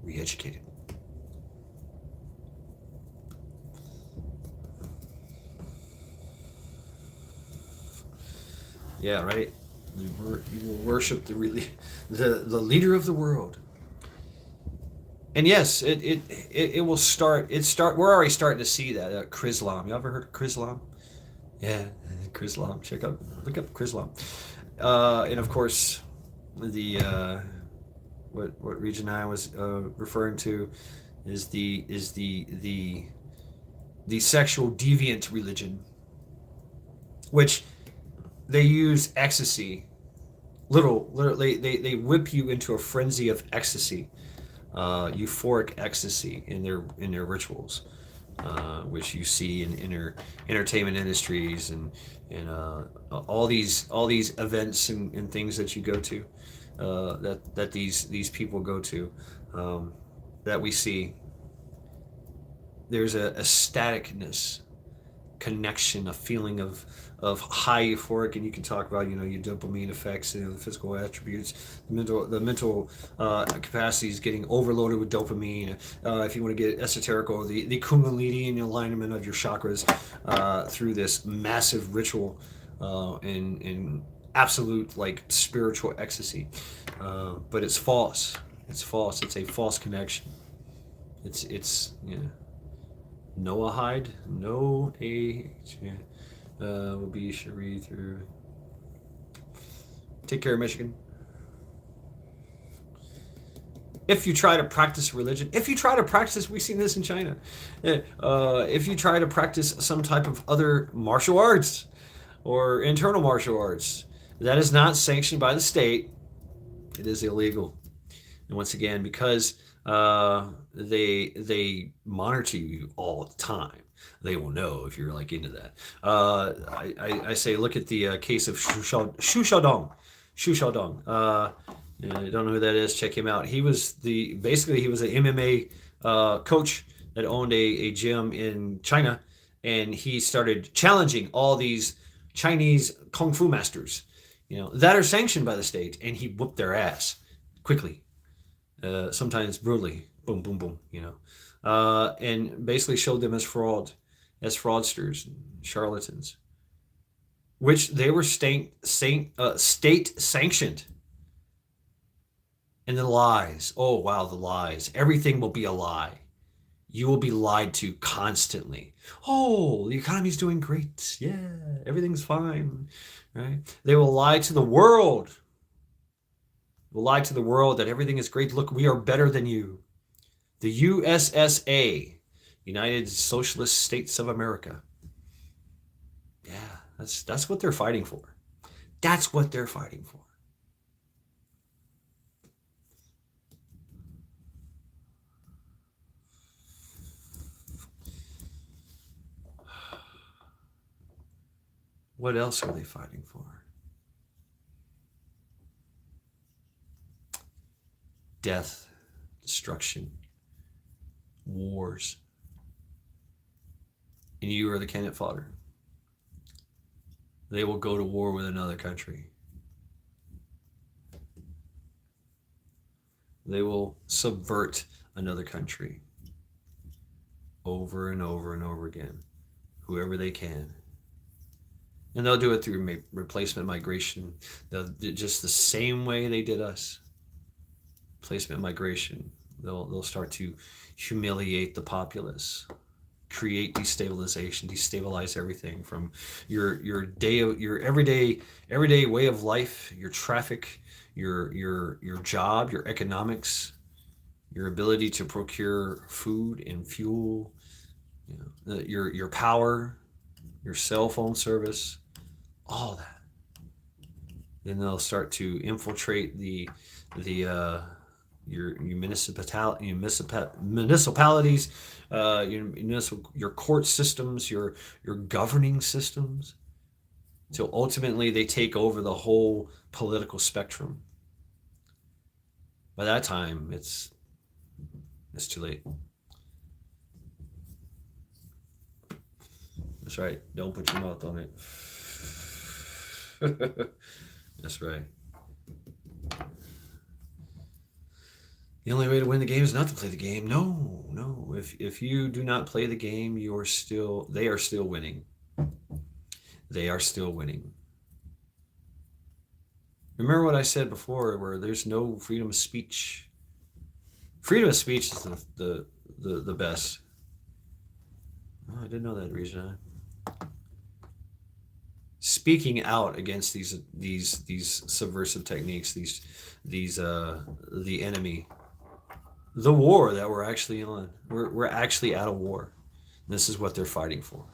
Re-educated. Yeah, right. You will worship the leader of the world. And yes, it will start. We're already starting to see that. Chrislam. You ever heard of Chrislam? Yeah, Chrislam. Look up Chrislam. And of course, the what region I was referring to is the sexual deviant religion, which they use ecstasy. Literally, they whip you into a frenzy of ecstasy, euphoric ecstasy in their rituals, which you see in entertainment industries and all these events and things that you go to, that these people go to, that we see. There's a staticness, connection, a feeling of high euphoric, and you can talk about your dopamine effects, the physical attributes, the mental capacities getting overloaded with dopamine. If you want to get esoterical, the kundalini alignment of your chakras through this massive ritual in absolute spiritual ecstasy, but it's false. It's false. It's a false connection. It's Noahide, no age. Will be Cherie through. Take care, Michigan. If you try to practice religion, we've seen this in China. If you try to practice some type of other martial arts or internal martial arts, that is not sanctioned by the state. It is illegal. And once again, because they monitor you all the time, they will know if you're into that. I say look at the case of Xu Xiaodong. I don't know who that is. Check him out. He was he was an MMA coach that owned a gym in China, and he started challenging all these Chinese kung fu masters, that are sanctioned by the state, and he whooped their ass quickly, sometimes brutally, boom, boom, boom, and basically showed them as fraudsters, charlatans, which they were state sanctioned. And the lies. Oh, wow, the lies. Everything will be a lie. You will be lied to constantly. Oh, the economy's doing great. Yeah, everything's fine. Right? They will lie to the world. Will lie to the world that everything is great. Look, we are better than you. The USSA, United Socialist States of America. Yeah, that's what they're fighting for. That's what they're fighting for. What else are they fighting for? Death, destruction, wars. And you are the cannon fodder. They will go to war with another country. They will subvert another country over and over and over again, whoever they can. And they'll do it through replacement migration. They'll just the same way they did us. Replacement migration. They'll start to humiliate the populace, create destabilization, destabilize everything from your everyday way of life, your traffic, your job, your economics, your ability to procure food and fuel, your power, your cell phone service, all that. Then they'll start to infiltrate your municipalities, your court systems, your governing systems, till ultimately they take over the whole political spectrum. By that time, it's too late. That's right. Don't put your mouth on it. That's right. The only way to win the game is not to play the game. No, no. If you do not play the game, they are still winning. They are still winning. Remember what I said before, where there's no freedom of speech. Freedom of speech is the best. Oh, I didn't know that, Regina. Speaking out against these subversive techniques, the enemy, the war that we're actually on. We're actually at a war. This is what they're fighting for.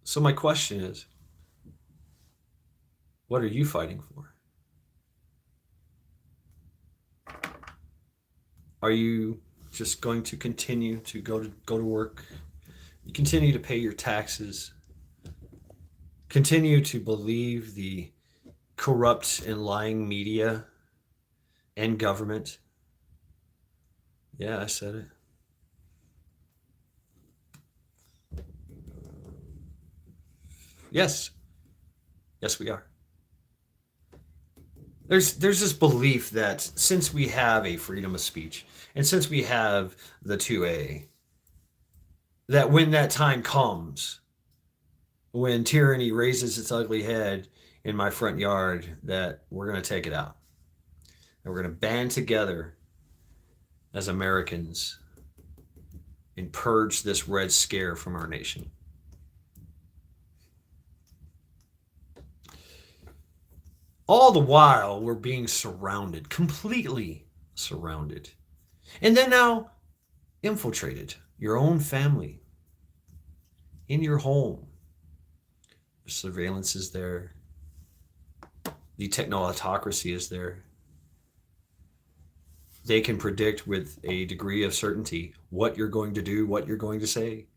So my question is, what are you fighting for? Are you just going to continue to go to work? You continue to pay your taxes. Continue to believe the corrupt and lying media and government. Yeah, I said it. Yes. Yes, we are. There's this belief that since we have a freedom of speech and since we have the 2A, that when that time comes, when tyranny raises its ugly head in my front yard, that we're going to take it out. And we're going to band together as Americans and purge this red scare from our nation. All the while, we're being surrounded, completely surrounded. And then now, infiltrated. Your own family, in your home. The surveillance is there. The technocracy is there. They can predict with a degree of certainty what you're going to do, what you're going to say.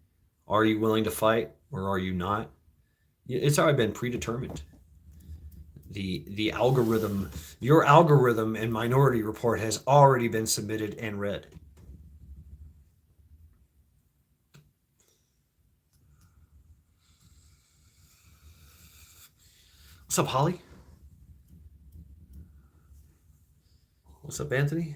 Are you willing to fight or are you not? It's already been predetermined. The algorithm, your algorithm and Minority Report has already been submitted and read. What's up, Holly? What's up, Anthony?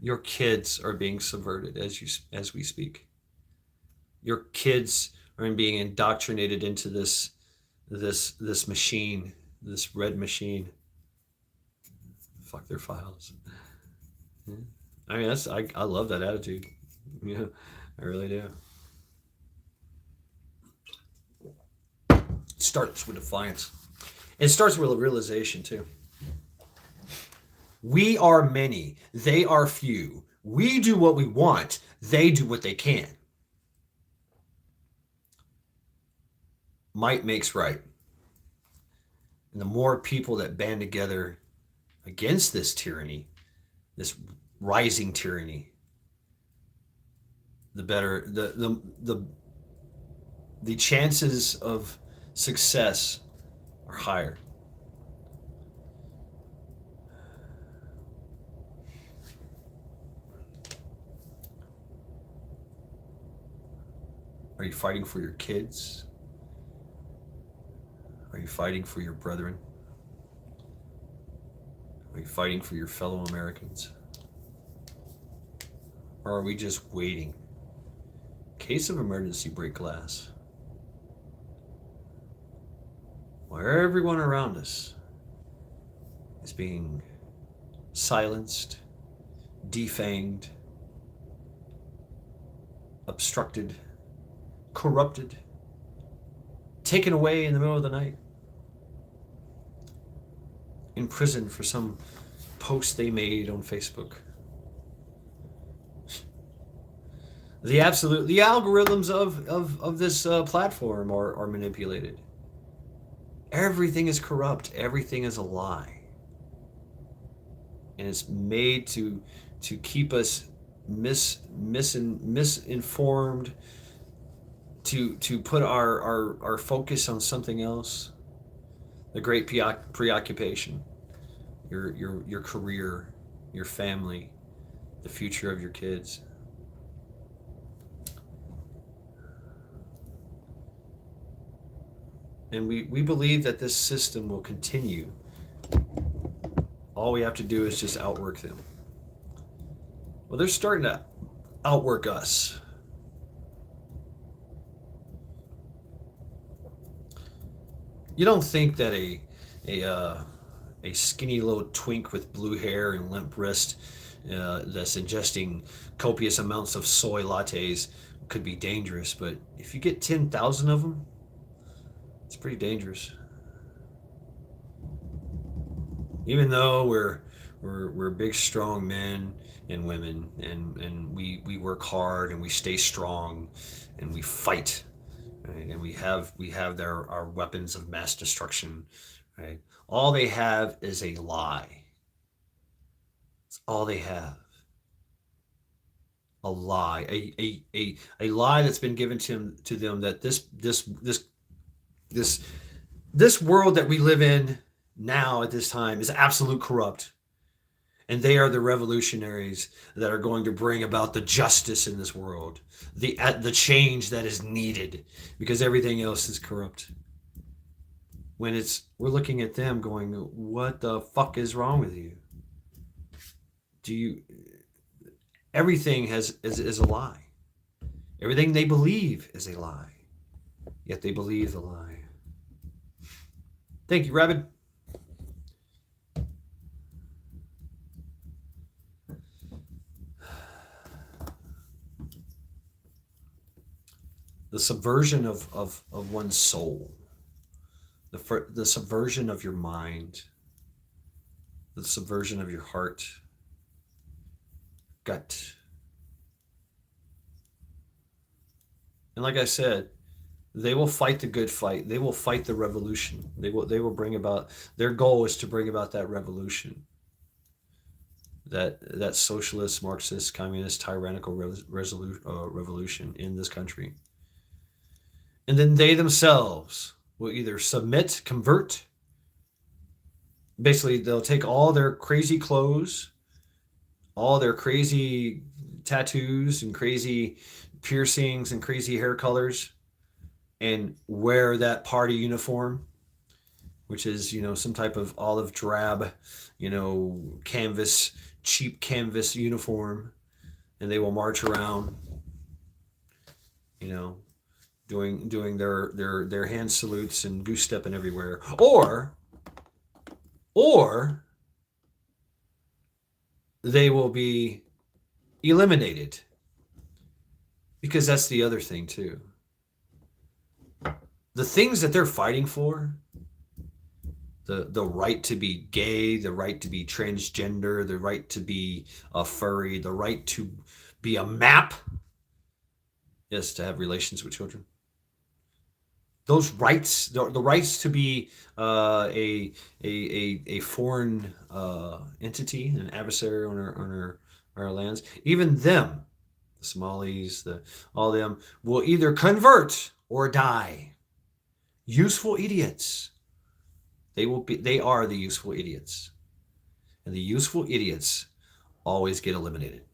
Your kids are being subverted as we speak. Your kids are being indoctrinated into this machine, this red machine. Fuck their files. I mean, I love that attitude. Yeah, I really do. It starts with defiance. It starts with a realization too. We are many, they are few. We do what we want, they do what they can. Might makes right. And the more people that band together against this tyranny, this rising tyranny, the better the chances of success are higher. Are you fighting for your kids? Are you fighting for your brethren? Are you fighting for your fellow Americans? Or are we just waiting? Case of emergency, break glass. Where everyone around us is being silenced, defanged, obstructed, corrupted, taken away in the middle of the night, in prison for some post they made on Facebook. The algorithms of this platform are manipulated. Everything is corrupt. Everything is a lie, and it's made to keep us misinformed, to put our focus on something else. The great preoccupation, your career, your family, the future of your kids. And we believe that this system will continue. All we have to do is just outwork them. Well, they're starting to outwork us. You don't think that a skinny little twink with blue hair and limp wrist that's ingesting copious amounts of soy lattes could be dangerous, but if you get 10,000 of them, it's pretty dangerous. Even though we're big, strong men and women, and we work hard and we stay strong and we fight, right? And we have our weapons of mass destruction, right? All they have is a lie. It's all they have. A lie, a lie that's been given to them that this world that we live in now at this time is absolute corrupt, and they are the revolutionaries that are going to bring about the justice in this world, the change that is needed, because everything else is corrupt. When we're looking at them going, what the fuck is wrong with you? Everything is a lie. Everything they believe is a lie, yet they believe the lie. Thank you, Rabbit. The subversion of one's soul, the subversion of your mind, the subversion of your heart, gut. And like I said, they will fight the good fight. They will fight the revolution. They will bring about, their goal is to bring about that revolution. That socialist, Marxist, communist, tyrannical revolution in this country. And then they themselves will either submit, convert. Basically, they'll take all their crazy clothes, all their crazy tattoos and crazy piercings and crazy hair colors, and wear that party uniform, which is, some type of olive drab, cheap canvas uniform, and they will march around, doing their hand salutes and goose stepping everywhere, or they will be eliminated, because that's the other thing too. The things that they're fighting for, the right to be gay, the right to be transgender, the right to be a furry, the right to be a map, yes, to have relations with children, those rights, the rights to be a foreign entity, an adversary on our lands, even them, the Somalis, all them will either convert or die. Useful idiots. They are the useful idiots. And the useful idiots always get eliminated.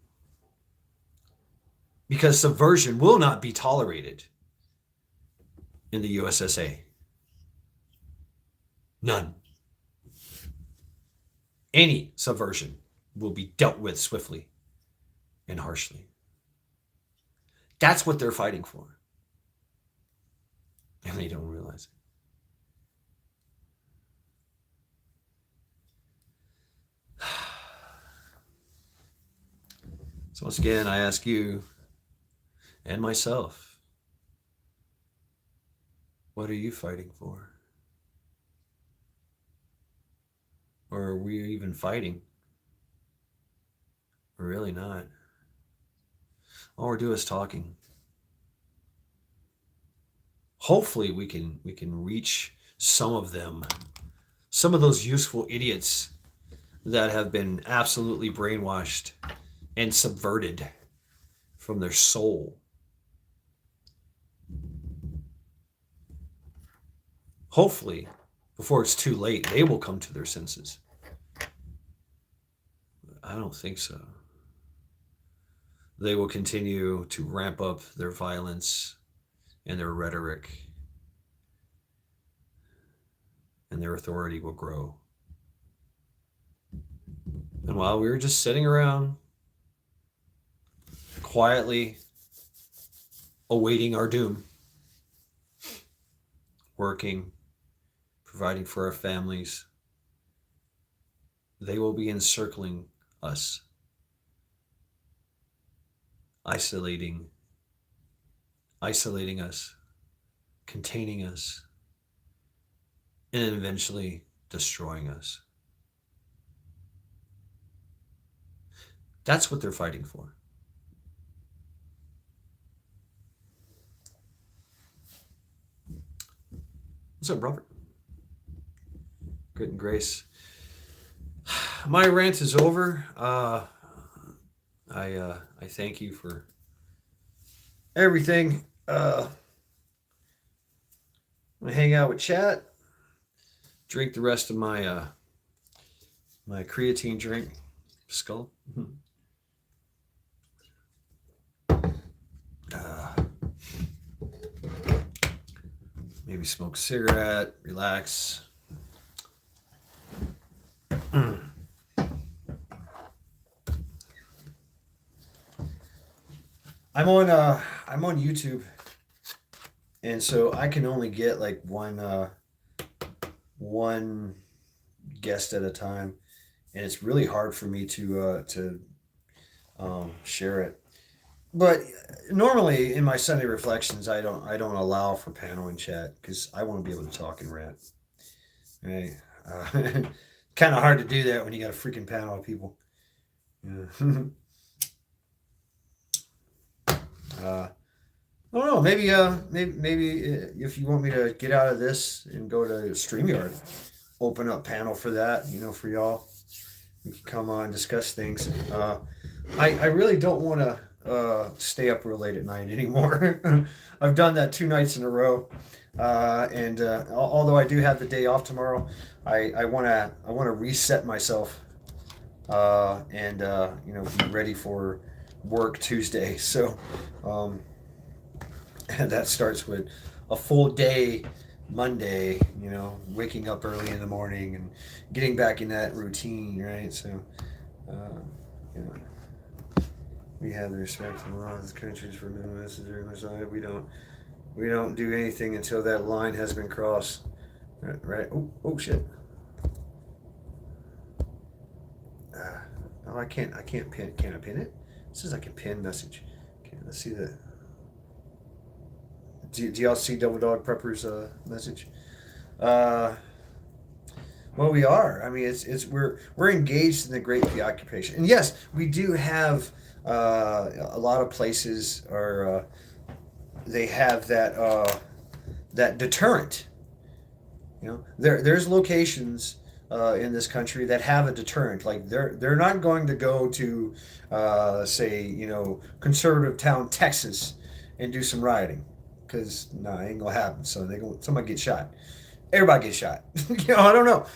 Because subversion will not be tolerated in the USSA. None. Any subversion will be dealt with swiftly and harshly. That's what they're fighting for. And they don't realize it. So once again, I ask you and myself, what are you fighting for? Or are we even fighting? We're really not. All we're doing is talking. Hopefully we can reach some of them, some of those useful idiots that have been absolutely brainwashed and subverted from their soul. Hopefully, before it's too late, they will come to their senses. I don't think so. They will continue to ramp up their violence and their rhetoric, and their authority will grow. And while we were just sitting around, quietly awaiting our doom, working, providing for our families, they will be encircling us, isolating us, containing us, and eventually destroying us. That's what they're fighting for. What's up, Robert? Good and grace. My rant is over. I thank you for everything. I hang out with chat, drink the rest of my my creatine drink, Skull. Maybe smoke a cigarette, relax. I'm on YouTube, and so I can only get like one guest at a time, and it's really hard for me to share it. But normally in my Sunday reflections, I don't allow for panel and chat because I want to be able to talk and rant. Right? Kind of hard to do that when you got a freaking panel of people. Yeah. I don't know. Maybe if you want me to get out of this and go to StreamYard, open up panel for that. For y'all, we can come on and discuss things. I really don't want to stay up real late at night anymore. I've done that 2 nights in a row, and although I do have the day off tomorrow, I want to reset myself, and be ready for work Tuesday. So and that starts with a full day Monday, waking up early in the morning and getting back in that routine, right? So we have the respect for the laws of countries for no necessary Messiah. We don't do anything until that line has been crossed. Right? Oh shit. I can't pin. Can I pin it? It says I can pin message. Okay, let's see that. Do y'all see Double Dog Prepper's message? Well, we are. I mean, we're engaged in the great preoccupation, and yes, we do have a lot of places, or they have that that deterrent. There's locations in this country that have a deterrent. Like they're not going to go to say conservative town Texas and do some rioting because no, it ain't gonna happen. So somebody get shot. Everybody gets shot. I don't know.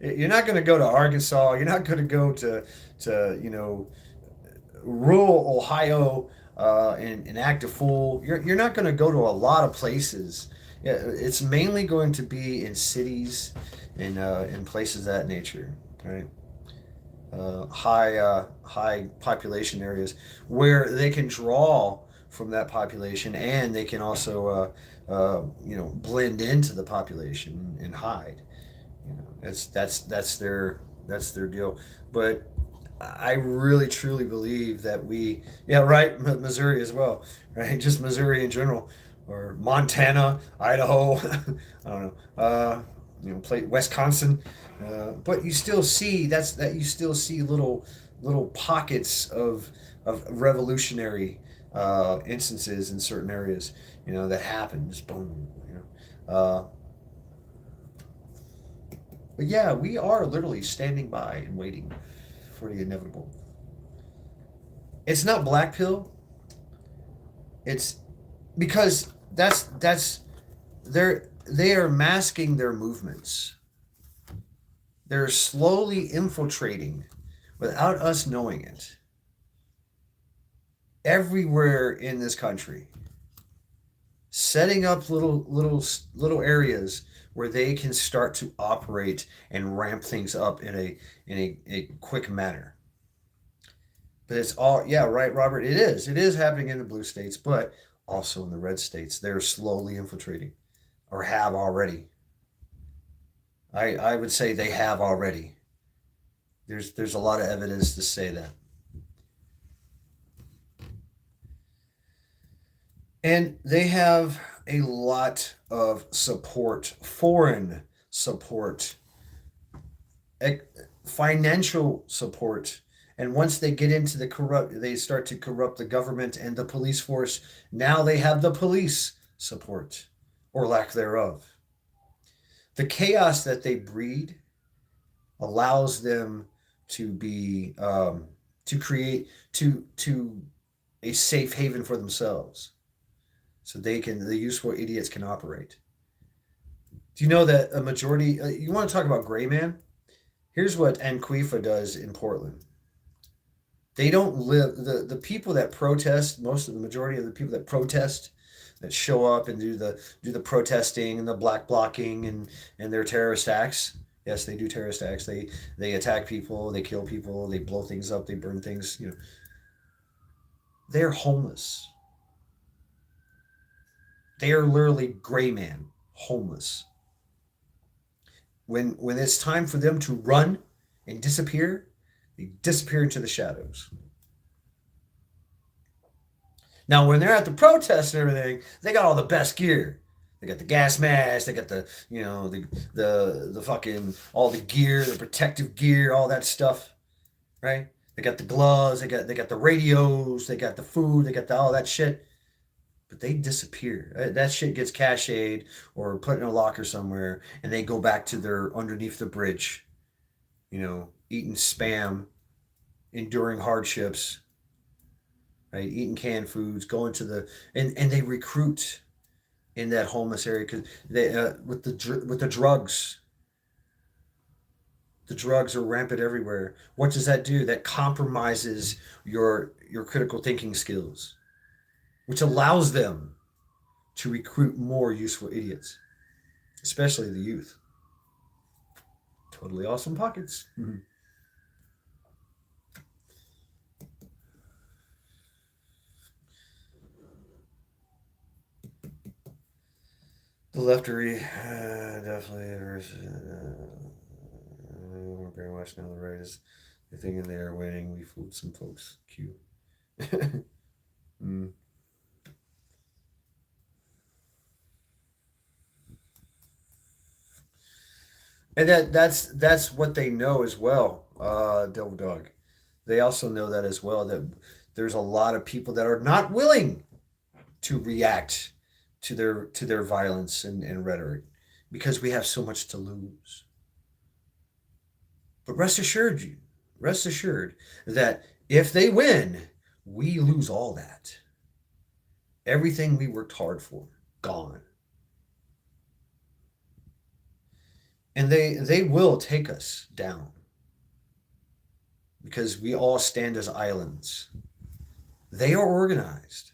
You're not going to go to Arkansas. You're not going to go to rural Ohio and act a fool. You're not going to go to a lot of places. Yeah, it's mainly going to be in cities and in places of that nature, right? High population areas where they can draw from that population and they can also blend into the population and hide. That's their deal. But I really truly believe that yeah, right, Missouri as well, right? Just Missouri in general, or Montana, Idaho, I don't know, play Wisconsin, but you still see you still see little pockets of revolutionary instances in certain areas, that happen, just boom, but yeah, we are literally standing by and waiting for the inevitable. It's not black pill. It's because that's they are masking their movements. They're slowly infiltrating without us knowing it everywhere in this country, setting up little areas where they can start to operate and ramp things up in a quick manner. But it's all, yeah, right, Robert. It is happening in the blue states, but also in the red states. They're slowly infiltrating, or have already. I would say they have already. There's a lot of evidence to say that. And they have a lot of support, foreign support, financial support. And once they get into they start to corrupt the government and the police force. Now they have the police support, or lack thereof. The chaos that they breed allows them to be to create to a safe haven for themselves, so the useful idiots can operate. Do you know that a majority? You want to talk about gray man? Here's what Anquifa does in Portland. They don't live the people that protest. Most of the majority of the people that protest, that show up and do the protesting and the black blocking and their terrorist acts. Yes, they do terrorist acts. They attack people. They kill people. They blow things up. They burn things. They're homeless. They are literally gray man, homeless. When it's time for them to run and disappear, they disappear into the shadows. Now, when they're at the protest and everything, they got all the best gear. They got the gas mask. They got the fucking all the gear, the protective gear, all that stuff, right? They got the gloves. They got the radios. They got the food. They got all that shit. But they disappear. That shit gets cached or put in a locker somewhere, and they go back to their underneath the bridge, eating spam, enduring hardships, right? Eating canned foods, going to and they recruit in that homeless area because they with the drugs. The drugs are rampant everywhere. What does that do? That compromises your critical thinking skills, which allows them to recruit more useful idiots, especially the youth. Totally awesome pockets. Mm-hmm. The leftery, definitely we're brainwashed now. The right is the thing in there winning. We fooled some folks. Q. mm. And that's what they know as well, Devil Dog. They also know that as well, that there's a lot of people that are not willing to react to their violence and rhetoric, because we have so much to lose. But rest assured that if they win, we lose all that. Everything we worked hard for, gone. And they will take us down because we all stand as islands. They are organized.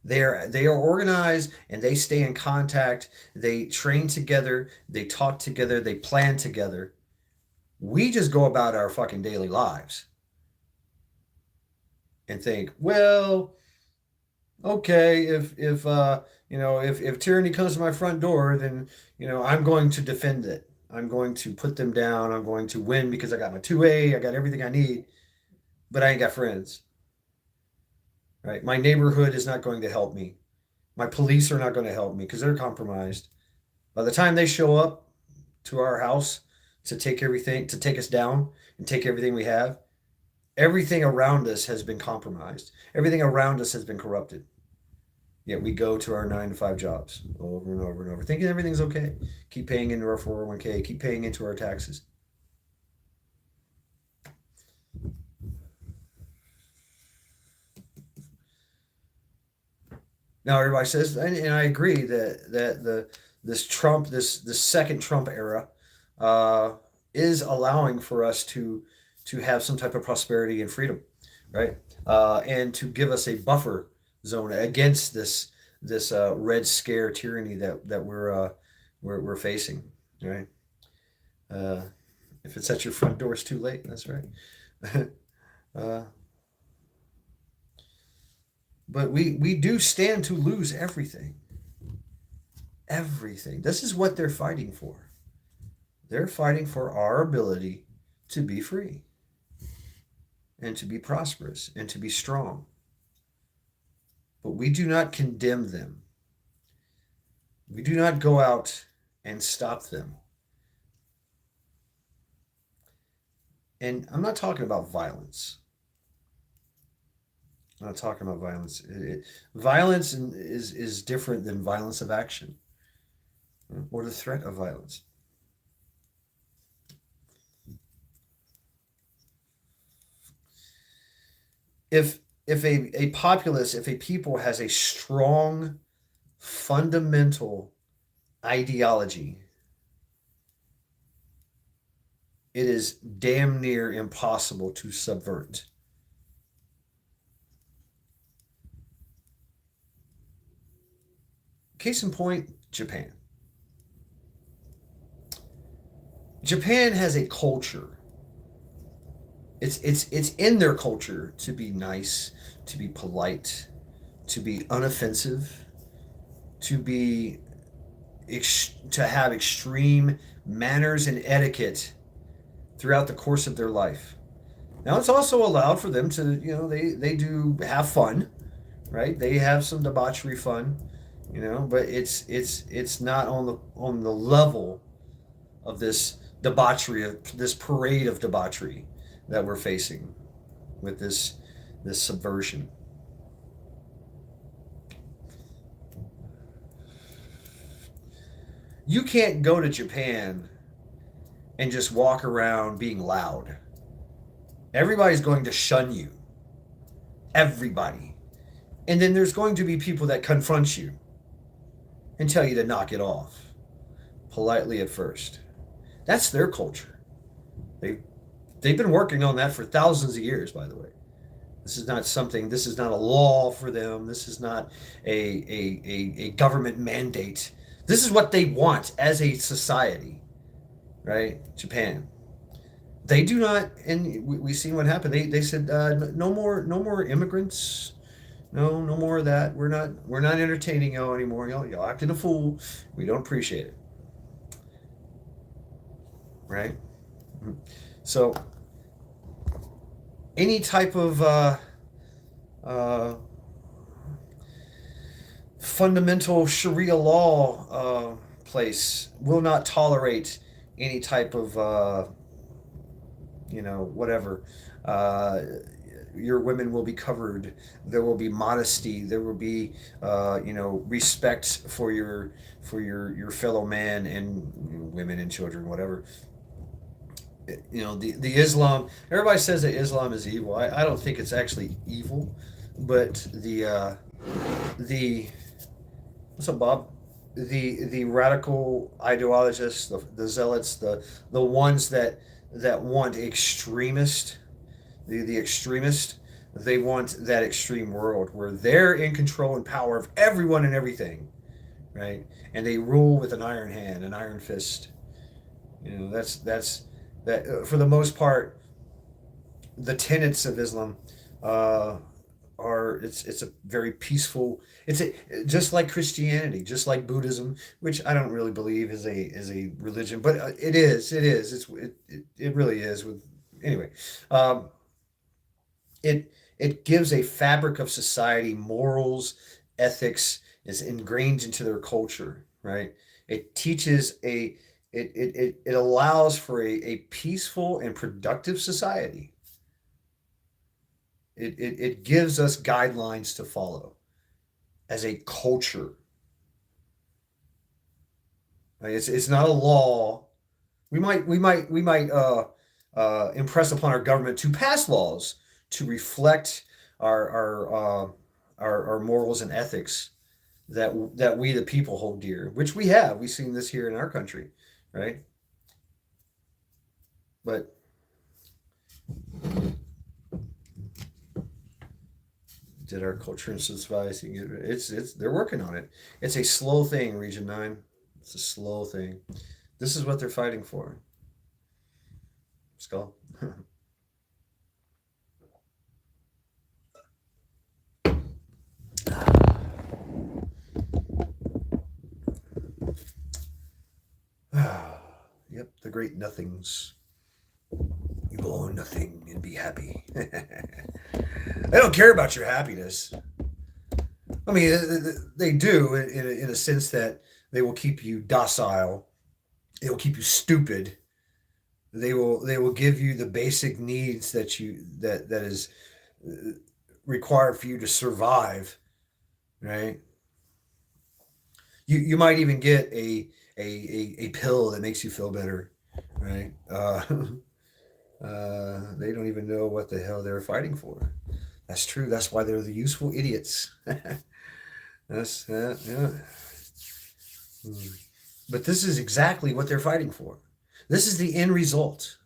They are organized and they stay in contact. They train together, they talk together, they plan together. We just go about our fucking daily lives and think, well, okay, if tyranny comes to my front door, then I'm going to defend it. I'm going to put them down. I'm going to win because I got my 2A, I got everything I need, but I ain't got friends. Right? My neighborhood is not going to help me. My police are not going to help me because they're compromised. By the time they show up to our house to take everything, to take us down and take everything we have, everything around us has been compromised. Everything around us has been corrupted. Yet we go to our 9 to 5 jobs over and over and over, thinking everything's okay. Keep paying into our 401k, keep paying into our taxes. Now everybody says, and I agree that this second Trump era uh, is allowing for us to have some type of prosperity and freedom, right? And to give us a buffer zone against this Red Scare tyranny that we're facing, right? Uh, if it's at your front door, it's too late. That's right. uh, but we do stand to lose everything. Everything. This is what they're fighting for. They're fighting for our ability to be free and to be prosperous and to be strong. But we do not condemn them. We do not go out and stop them. And I'm not talking about violence. I'm not talking about violence. Violence is different than violence of action or the threat of violence. If a populace, if a people has a strong fundamental ideology, it is damn near impossible to subvert. Case in point, Japan. Japan has a culture. It's in their culture to be nice, to be polite, to be unoffensive, to be to have extreme manners and etiquette throughout the course of their life. Now it's also allowed for them to, they do have fun, right? They have some debauchery fun, but it's not on the level of this debauchery, of this parade of debauchery that we're facing with this subversion. You can't go to Japan and just walk around being loud. Everybody's going to shun you. Everybody. And then there's going to be people that confront you and tell you to knock it off, politely at first. That's their culture. They've been working on that for thousands of years, by the way. This is not a law for them. This is not a government mandate. This is what they want as a society, right? Japan. They do not, and we seen what happened. They said no more immigrants, no more of that. We're not entertaining y'all anymore. Y'all acting a fool. We don't appreciate it, right? So any type of uh, fundamental Sharia law place will not tolerate any type of whatever, uh, your women will be covered. There will be modesty. There will be, respect for your fellow man and women and children, whatever. The Islam. Everybody says that Islam is evil. I don't think it's actually evil, but the what's up, Bob? The radical ideologists, the zealots, the ones that want extremist, the extremist, they want that extreme world where they're in control and power of everyone and everything, right? And they rule with an iron hand, an iron fist. That's that for the most part. The tenets of Islam uh, are it's a very peaceful. It's a just like Christianity, just like Buddhism, which I don't really believe is a religion, but it is it really is. With anyway, um, it gives a fabric of society, morals, ethics is ingrained into their culture, right? It teaches it allows for a peaceful and productive society. It gives us guidelines to follow as a culture. Right? It's not a law. We might impress upon our government to pass laws to reflect our our uh, our morals and ethics that we the people hold dear, which we have. We've seen this here in our country, right? But did our culture and society? It's they're working on it. It's a slow thing, Region 9. It's a slow thing. This is what they're fighting for. Skull. Yep, the great nothings. You will own nothing and be happy. They don't care about your happiness. I mean, they do in a sense that they will keep you docile. They will keep you stupid. They will give you the basic needs that is required for you to survive, right? You might even get a pill that makes you feel better, right? They don't even know what the hell they're fighting for. That's true. That's why they're the useful idiots. That's yeah. Hmm. But this is exactly what they're fighting for. This is the end result.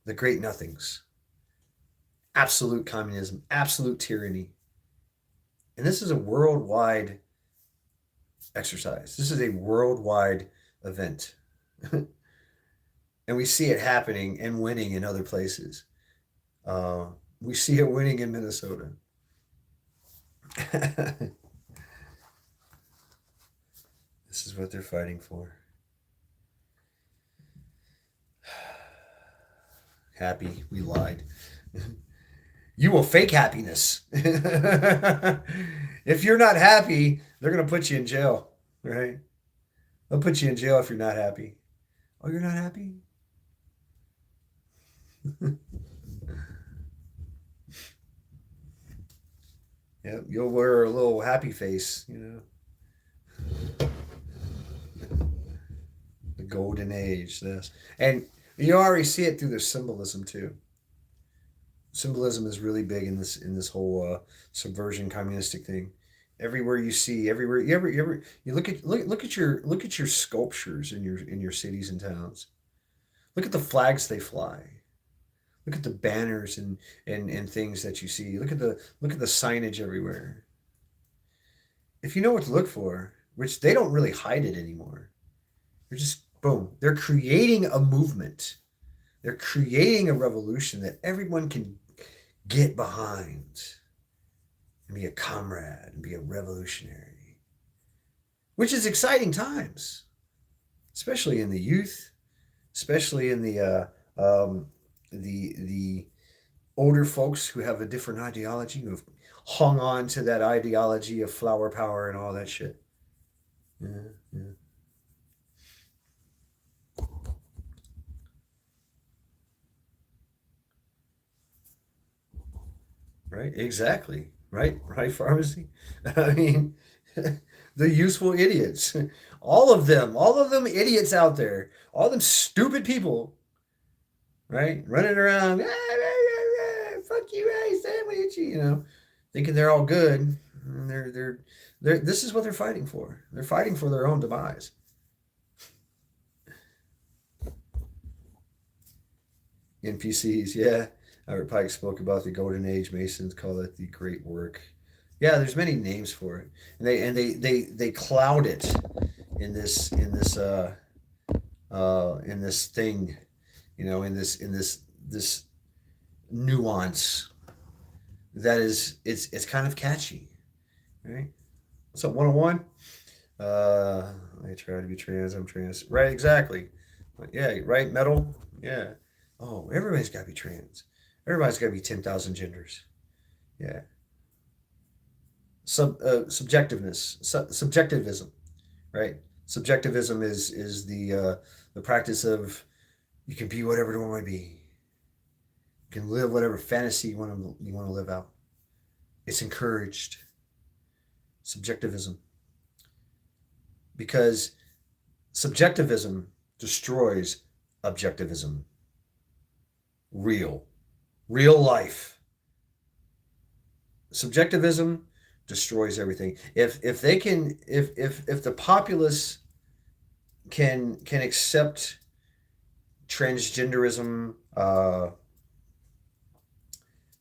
The great nothings, absolute communism, absolute tyranny, and this is a worldwide exercise. This is a worldwide event, and we see it happening and winning in other places. Uh, we see it winning in Minnesota. This is what they're fighting for. Happy, we lied. You will fake happiness. If you're not happy, they're going to put you in jail, right? They'll put you in jail if you're not happy. Oh, you're not happy? Yeah, you'll wear a little happy face. The golden age, this. And you already see it through their symbolism too. Symbolism is really big in this whole subversion communistic thing. Everywhere you see, everywhere you look at your sculptures in your cities and towns. Look at the flags they fly. Look at the banners and things that you see. Look at the signage everywhere. If you know what to look for, which they don't really hide it anymore. They're just boom. They're creating a movement. They're creating a revolution that everyone can get behind and be a comrade and be a revolutionary, which is exciting times, especially in the youth, especially in the older folks who have a different ideology, who have hung on to that ideology of flower power and all that shit. Yeah, yeah. Right? Exactly. Right? Right, pharmacy? I mean, the useful idiots. All of them idiots out there, all them stupid people, right? Running around, "Ah, ah, ah, ah, fuck you, hey, sandwich, you know, thinking they're all good. And this is what they're fighting for. They're fighting for their own demise. NPCs, yeah. Albert Pike spoke about the Golden Age. Masons call it the Great Work. Yeah, there's many names for it, and they cloud it in this thing, you know, in this nuance that is it's kind of catchy, right? What's up, 101? Uh, I try to be trans. I'm trans. Right, exactly. Yeah, right. Metal. Yeah. Oh, everybody's got to be trans. Everybody's got to be 10,000 genders. Yeah. Subjectivism, right? Subjectivism is the practice of you can be whatever you want to be. You can live whatever fantasy you want to live out. It's encouraged. Subjectivism, because subjectivism destroys objectivism. Real, real life. Subjectivism destroys everything. If they can, if the populace can accept transgenderism,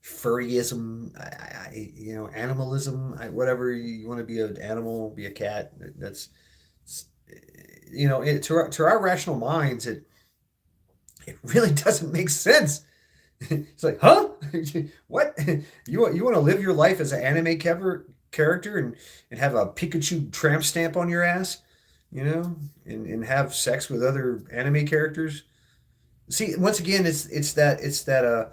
furryism, animalism, whatever you want to be, an animal, be a cat. That's, to our rational minds, it really doesn't make sense. It's like, huh? What? You want to live your life as an anime character and have a Pikachu tramp stamp on your ass, and have sex with other anime characters? See, once again, it's the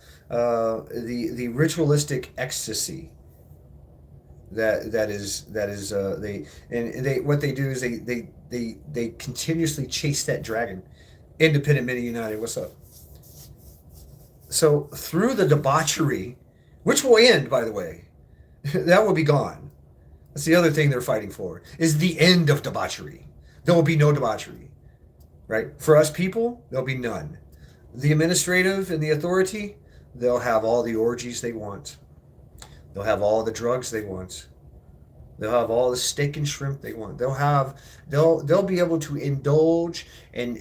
ritualistic ecstasy that is they what they do is they continuously chase that dragon. Independent Mini United, what's up? So through the debauchery, which will end, by the way, that will be gone. That's the other thing they're fighting for, is the end of debauchery. There will be no debauchery, right? For us people, there'll be none. The administrative and the authority, they'll have all the orgies they want. They'll have all the drugs they want. They'll have all the steak and shrimp they want. They'll be able to indulge and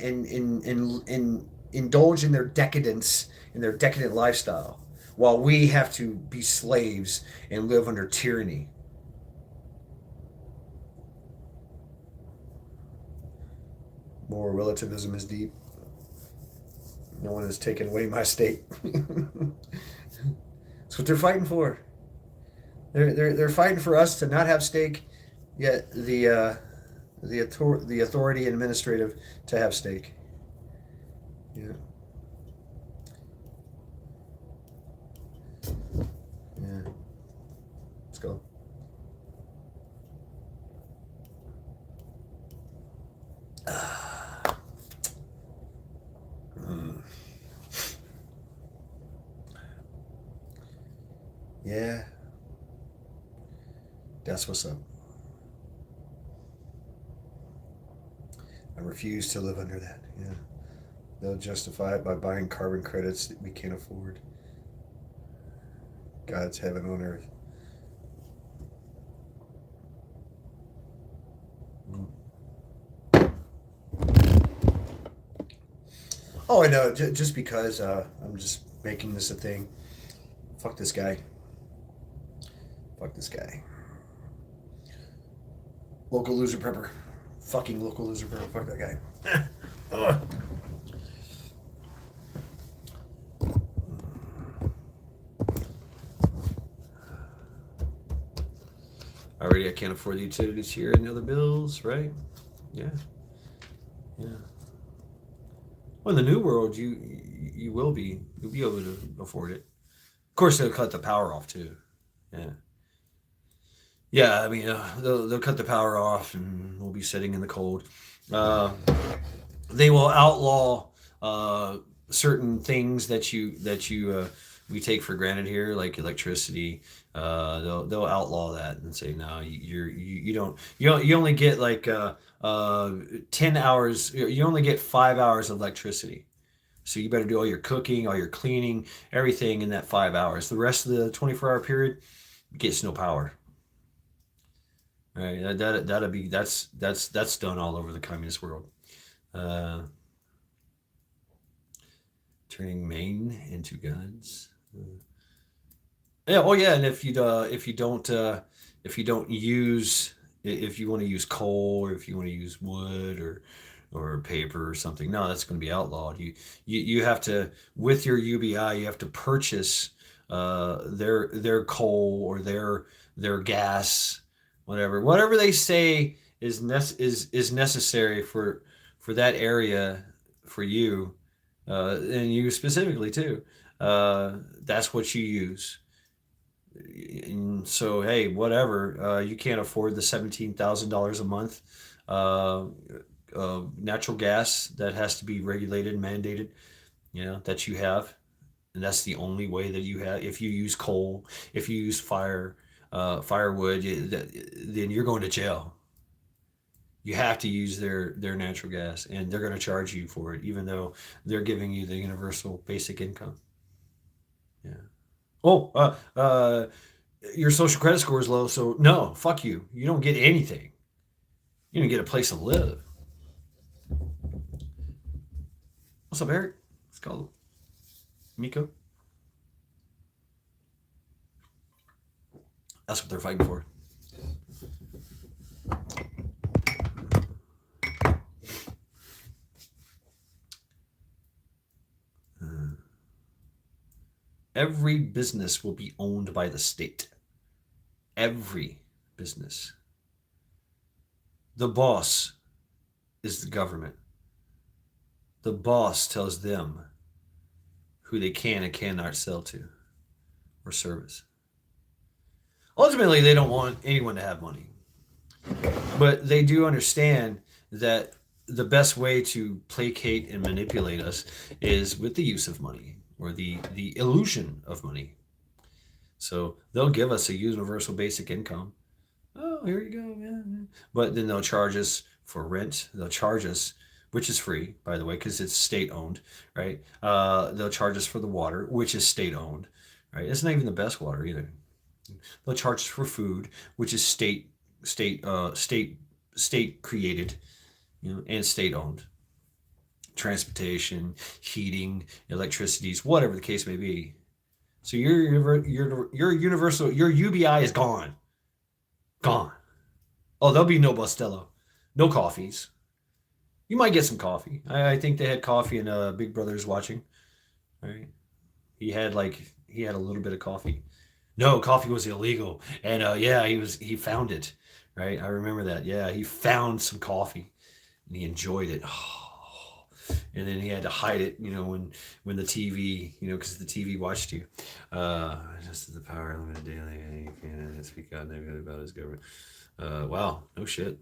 indulge in their decadence, in their decadent lifestyle, while we have to be slaves and live under tyranny. Moral relativism is deep. No one has taken away my state. That's what they're fighting for. They're fighting for us to not have stake, yet the authority and administrative to have stake. Yeah, yeah. Let's go. Mm. Yeah, that's what's up. I refuse to live under that. Yeah, they'll justify it by buying carbon credits that we can't afford. God's heaven on earth. Mm. Oh, I know. Just because I'm just making this a thing. Fuck this guy. Fuck this guy. Local loser prepper. Fucking local loser prepper. Fuck that guy. Ugh. Already, I can't afford the utilities here and the other bills, right? Yeah, yeah. Well, in the new world, you'll be able to afford it. Of course, they'll cut the power off too. Yeah, yeah. I mean, they'll cut the power off, and we'll be sitting in the cold. Uh, they will outlaw certain things that you we take for granted here, like electricity. They'll outlaw that and say no, you only get like 10 hours. You only get 5 hours of electricity. So you better do all your cooking, all your cleaning, everything in that 5 hours. The rest of the 24-hour period gets no power. Right? That'll be that's done all over the communist world. Uh, Turning Maine into guns. Yeah. Oh yeah. And if you don't use if you want to use coal or if you want to use wood or paper or something, no, that's going to be outlawed. You have to with your UBI you have to purchase their coal or their gas, whatever they say is necessary for that area for you, and you specifically too. That's what you use. And so hey, whatever. You can't afford the $17,000 a month uh, natural gas that has to be regulated, mandated. That you have, and that's the only way that you have. If you use coal, if you use firewood, then you're going to jail. You have to use their natural gas, and they're going to charge you for it, even though they're giving you the universal basic income. Yeah. Oh, your social credit score is low, so no, fuck you. You don't get anything. You don't get a place to live. What's up, Eric? Let's call Miko. That's what they're fighting for. Every business will be owned by the state. Every business. The boss is the government. The boss tells them who they can and cannot sell to or service. Ultimately, they don't want anyone to have money, but they do understand that the best way to placate and manipulate us is with the use of money or the illusion of money. So they'll give us a universal basic income. Oh, here you go, man. But then they'll charge us for rent. They'll charge us, which is free, by the way, because it's state owned, right? They'll charge us for the water, which is state owned, right? It's not even the best water either. They'll charge us for food, which is state created, and state owned. Transportation, heating, electricities, whatever the case may be. So your universal your UBI is gone, gone. Oh, there'll be no Bustelo, no coffees. You might get some coffee. I think they had coffee in Big Brother's watching. Right? He had a little bit of coffee. No, coffee was illegal, and yeah, he found it. Right? I remember that. Yeah, he found some coffee, and he enjoyed it. Oh, and then he had to hide it, when the TV, because the TV watched you. Just the power limited daily, and you can't speak out negatively about his government. Wow, no shit.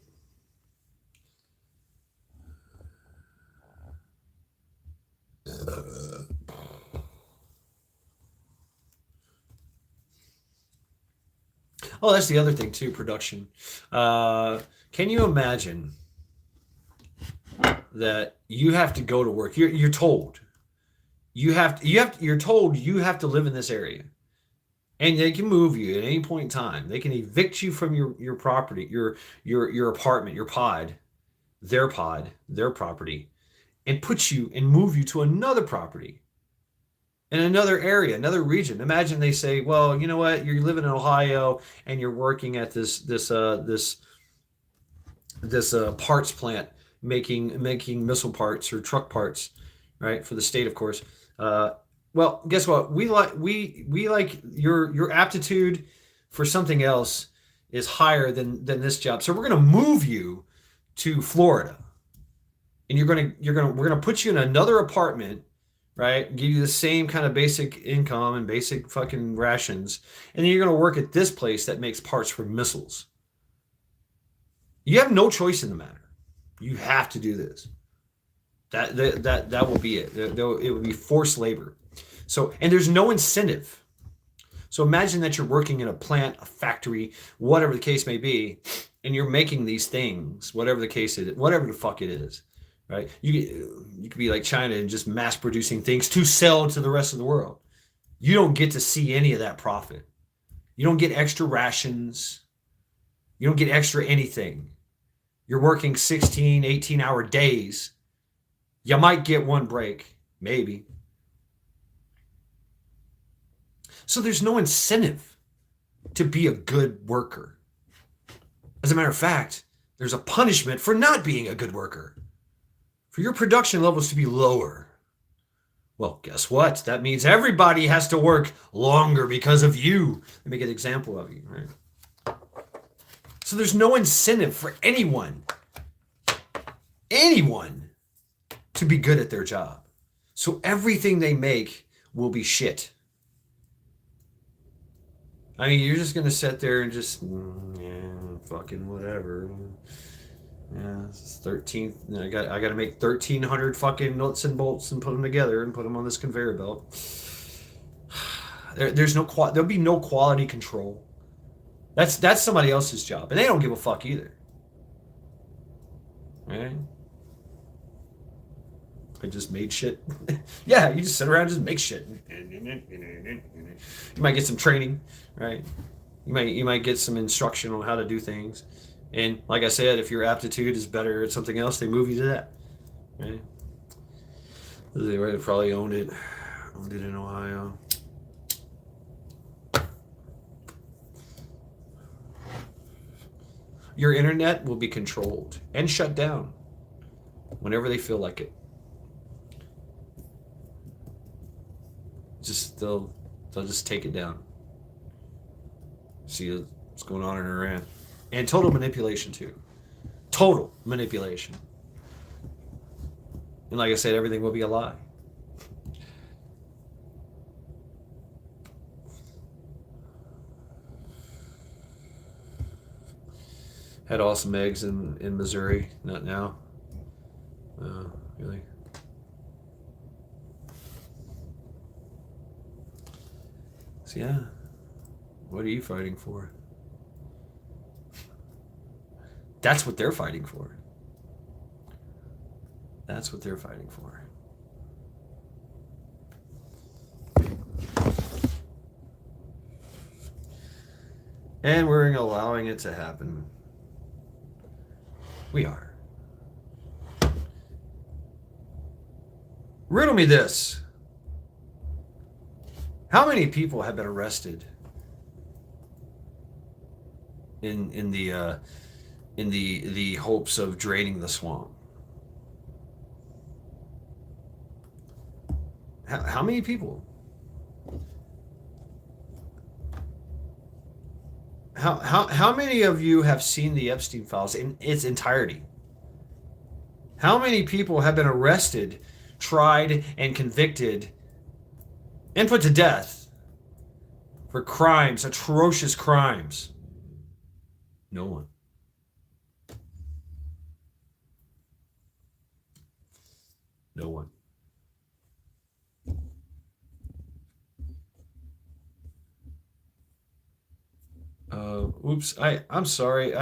Oh, that's the other thing too. Production. Can you imagine that you have to go to work? You're told you're told you have to live in this area, and they can move you at any point in time. They can evict you from your property, your apartment, your their property, and put you and move you to another property in another area, another region. Imagine they say, well, you know what? You're living in Ohio and you're working at this parts plant making missile parts or truck parts, right? For the state, of course. Well, guess what? We like your aptitude for something else is higher than this job. So we're gonna move you to Florida, and we're gonna put you in another apartment, right? Give you the same kind of basic income and basic fucking rations, and then you're gonna work at this place that makes parts for missiles. You have no choice in the matter. You have to do this. That will be it. It will be forced labor. So, and there's no incentive. So imagine that you're working in a plant, a factory, whatever the case may be, and you're making these things, whatever the case is, whatever the fuck it is, right? You could be like China and just mass producing things to sell to the rest of the world. You don't get to see any of that profit. You don't get extra rations. You don't get extra anything. You're working 16, 18-hour days. You might get one break, maybe. So there's no incentive to be a good worker. As a matter of fact, there's a punishment for not being a good worker, for your production levels to be lower. Well, guess what? That means everybody has to work longer because of you. Let me get an example of you, right? So there's no incentive for anyone to be good at their job. So everything they make will be shit. I mean, you're just gonna sit there and just, fucking whatever. Yeah, it's 13. I got to make 1,300 fucking nuts and bolts and put them together and put them on this conveyor belt. There'll be no quality control. That's somebody else's job, and they don't give a fuck either. Right? I just made shit. Yeah, you just sit around and just make shit. You might get some training, right? You might get some instruction on how to do things. And like I said, if your aptitude is better at something else, they move you to that. Right? They probably owned it in Ohio. Your internet will be controlled and shut down whenever they feel like it. They'll just take it down. See what's going on in Iran. And total manipulation too. Total manipulation. And like I said, everything will be a lie. Had awesome eggs in Missouri. Not now. Really? So yeah. What are you fighting for? That's what they're fighting for. That's what they're fighting for. And we're allowing it to happen. We are. Riddle me this. How many people have been arrested in the hopes of draining the swamp? How many people? How many of you have seen the Epstein files in its entirety? How many people have been arrested, tried, and convicted, and put to death for crimes, atrocious crimes? No one. No one. Oops, I'm sorry.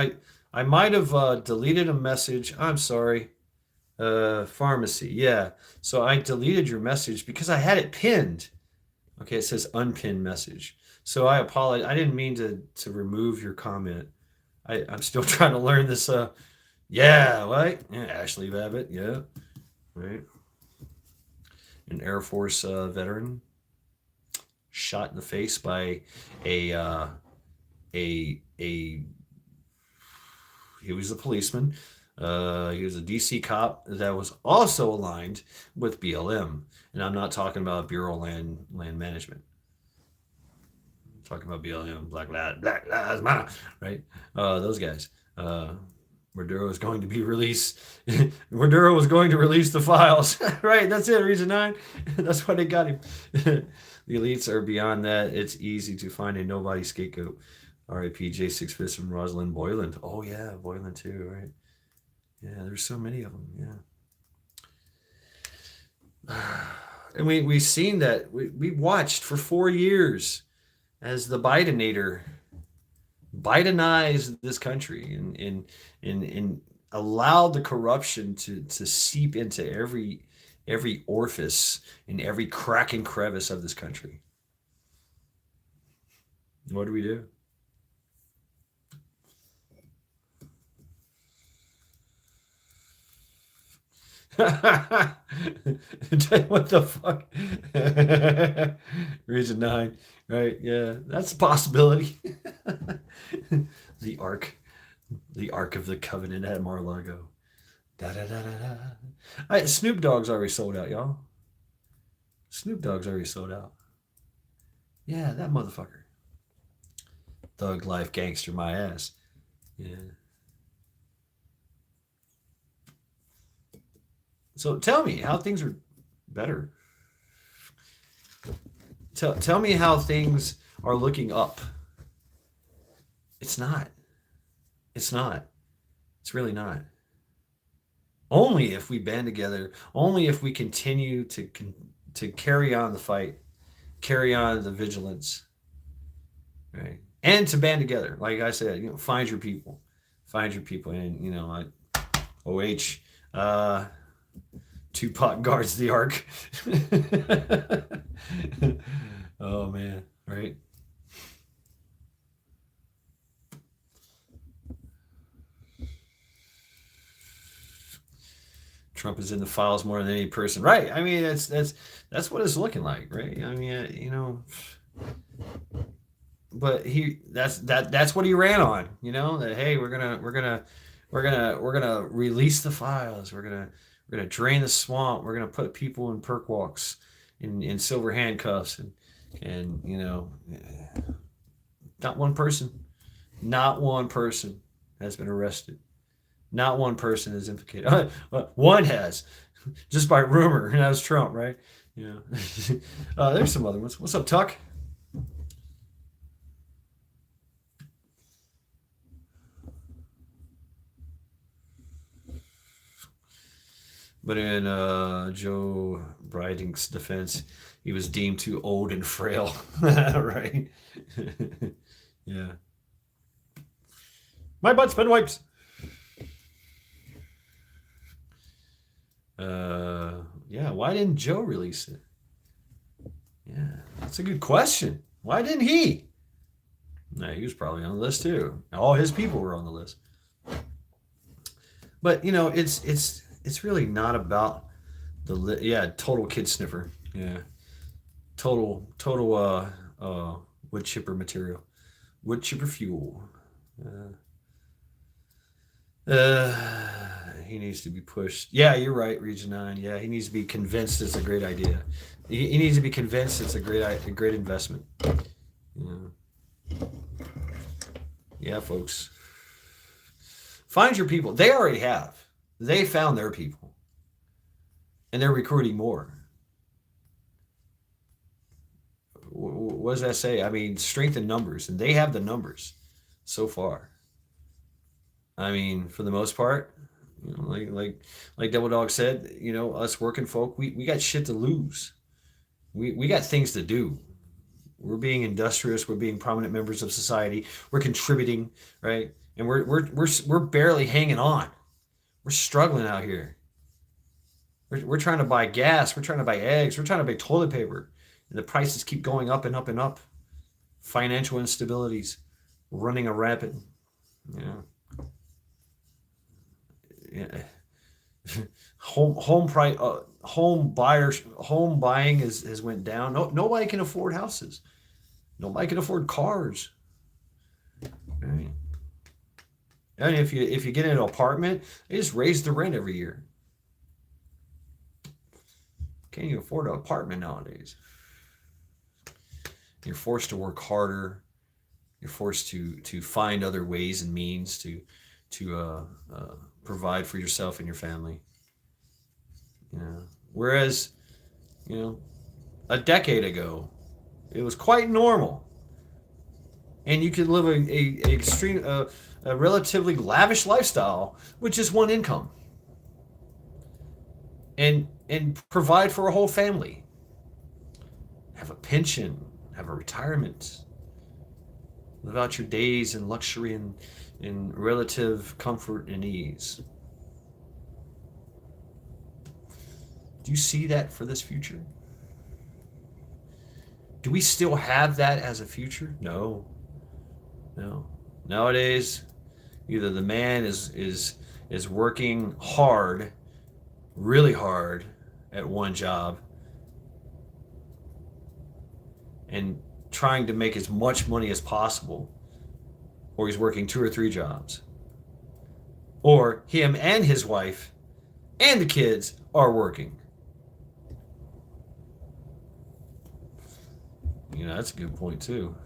I might have deleted a message. I'm sorry. Pharmacy. Yeah. So I deleted your message because I had it pinned. Okay, it says unpinned message. So I apologize. I didn't mean to remove your comment. I'm still trying to learn this. Yeah, right? Yeah, Ashley Babbitt. Yeah. Right. An Air Force veteran shot in the face by a he was a policeman. He was a DC cop that was also aligned with BLM, and I'm not talking about Bureau of Land Management. I'm talking about BLM, Black Lives Matter, right? Those guys. Maduro is going to be released. Maduro was going to release the files, right? That's it. Reason 9. That's why they got him. The elites are beyond that. It's easy to find a nobody scapegoat. R.I.P. J6 Fist and Rosalind Boyland. Oh yeah, Boyland too, right? Yeah, there's so many of them. Yeah. And we've seen that. We watched for 4 years as the Bidenator Bidenized this country and allowed the corruption to seep into every orifice and every crack and crevice of this country. What do we do? What the fuck? Region 9. Right, yeah. That's a possibility. the Ark. The Ark of the Covenant at Mar-a-Lago. Da da da da da. Snoop Dogg's already sold out, y'all. Snoop Dogg's already sold out. Yeah, that motherfucker. Thug life gangster my ass. Yeah. So tell me how things are better. Tell me how things are looking up. It's not. It's not. It's really not. Only if we band together. Only if we continue to carry on the fight, carry on the vigilance, right? And to band together. Like I said, find your people, and like OH. Tupac guards the Ark. Oh man, right? Trump is in the files more than any person, right? I mean, that's what it's looking like, right? I mean, but that's what he ran on, that hey, we're gonna release the files, we're gonna drain the swamp, we're gonna put people in perk walks in silver handcuffs, and not one person has been arrested. Not one person is implicated. One has, just by rumor, and that was Trump, right? Yeah. There's some other ones. What's up, Tuck? But in Joe Biden's defense, he was deemed too old and frail, right? Yeah. My butt's been wiped. Yeah, why didn't Joe release it? Yeah, that's a good question. Why didn't he? No, he was probably on the list too. All his people were on the list. But it's really not about yeah, total kid sniffer. Yeah, total wood chipper material, wood chipper fuel. He needs to be pushed. Yeah, you're right, Region 9. Yeah, he needs to be convinced it's a great idea. He needs to be convinced it's a great investment. Yeah, folks. Find your people. They already have. They found their people. And they're recruiting more. What does that say? I mean, strength in numbers. And they have the numbers so far. I mean, for the most part, like Double Dog said, us working folk, we got shit to lose. We got things to do. We're being industrious. We're being prominent members of society. We're contributing, right? And we're barely hanging on. We're struggling out here. We're trying to buy gas. We're trying to buy eggs. We're trying to buy toilet paper, and the prices keep going up and up and up. Financial instabilities running a rampant. Yeah. Home buying has went down. Nobody can afford houses. Nobody can afford cars. Right. And if you get in an apartment, they just raise the rent every year. Can't even afford an apartment nowadays. You're forced to work harder. You're forced to find other ways and means to provide for yourself and your family. Whereas, a decade ago, it was quite normal, and you could live a relatively lavish lifestyle with just one income, and provide for a whole family. have a pension, have a retirement, live out your days in luxury and in relative comfort and ease. Do you see that for this future? Do we still have that as a future? No. No. Nowadays, either the man is working hard, really hard at one job and trying to make as much money as possible, or he's working 2 or 3 jobs. Or him and his wife and the kids are working. That's a good point too.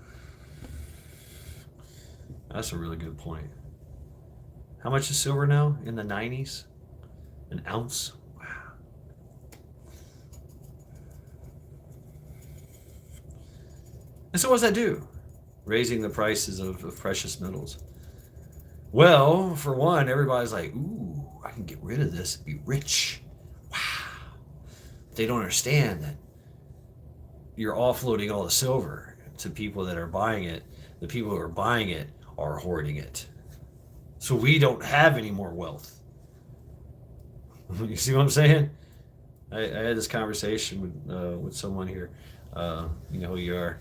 That's a really good point. How much is silver now? In the 90s? An ounce? Wow. And so what does that do? Raising the prices of precious metals. Well, for one, everybody's like, ooh, I can get rid of this and be rich. Wow. They don't understand that you're offloading all the silver to people that are buying it. The people who are buying it are hoarding it. So we don't have any more wealth. You see what I'm saying? I had this conversation with someone here. You know who you are.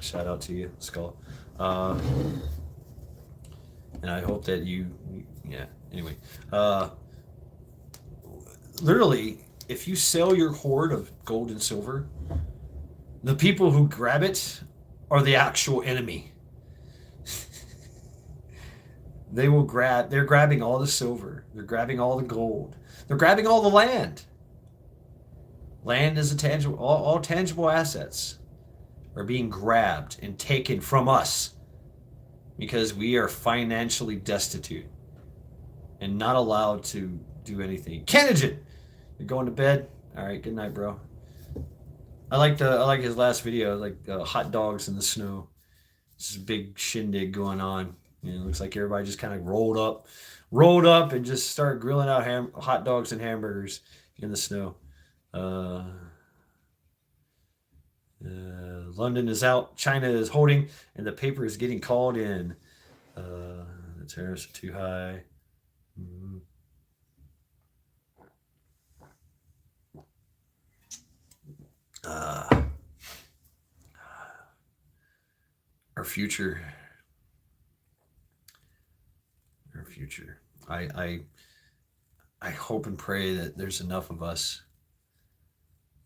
Shout out to you, Skull. And I hope that yeah. Anyway, literally, if you sell your hoard of gold and silver, the people who grab it are the actual enemy. They're grabbing all the silver. They're grabbing all the gold. They're grabbing all the land. Land is a tangible, all tangible assets are being grabbed and taken from us because we are financially destitute and not allowed to do anything. Kenogen, you're going to bed? All right, good night, bro. I like his last video, like hot dogs in the snow. This is a big shindig going on. It looks like everybody just kind of rolled up and just started grilling out hot dogs and hamburgers in the snow. London is out, China is holding, and the paper is getting called in. The tariffs are too high. Mm-hmm. Our future. I hope and pray that there's enough of us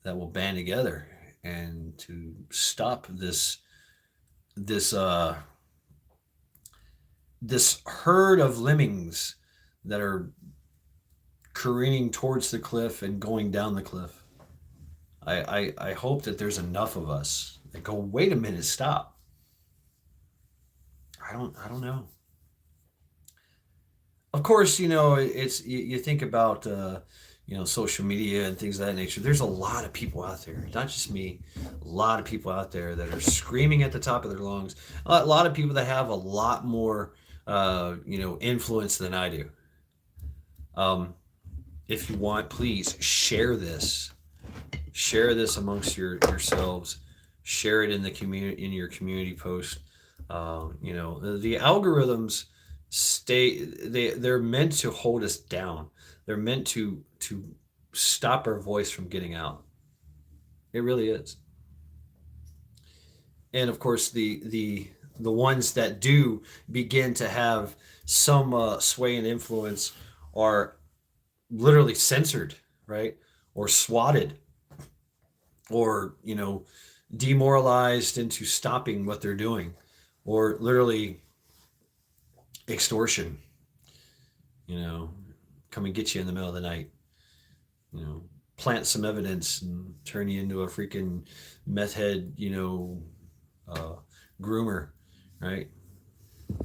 that will band together and to stop this herd of lemmings that are careening towards the cliff and going down the cliff. I hope that there's enough of us that go, wait a minute, stop. I don't know. Of course, it's you think about social media and things of that nature. There's a lot of people out there, not just me, a lot of people out there that are screaming at the top of their lungs. A lot of people that have a lot more influence than I do. If you want, please share this amongst yourselves. Share it in the community, in your community post. The algorithms they're meant to hold us down. They're meant to stop our voice from getting out. It really is. And of course, the ones that do begin to have some sway and influence are literally censored, right? Or swatted, or demoralized into stopping what they're doing, or literally extortion. Come and get you in the middle of the night. Plant some evidence and turn you into a freaking meth head. Groomer, right?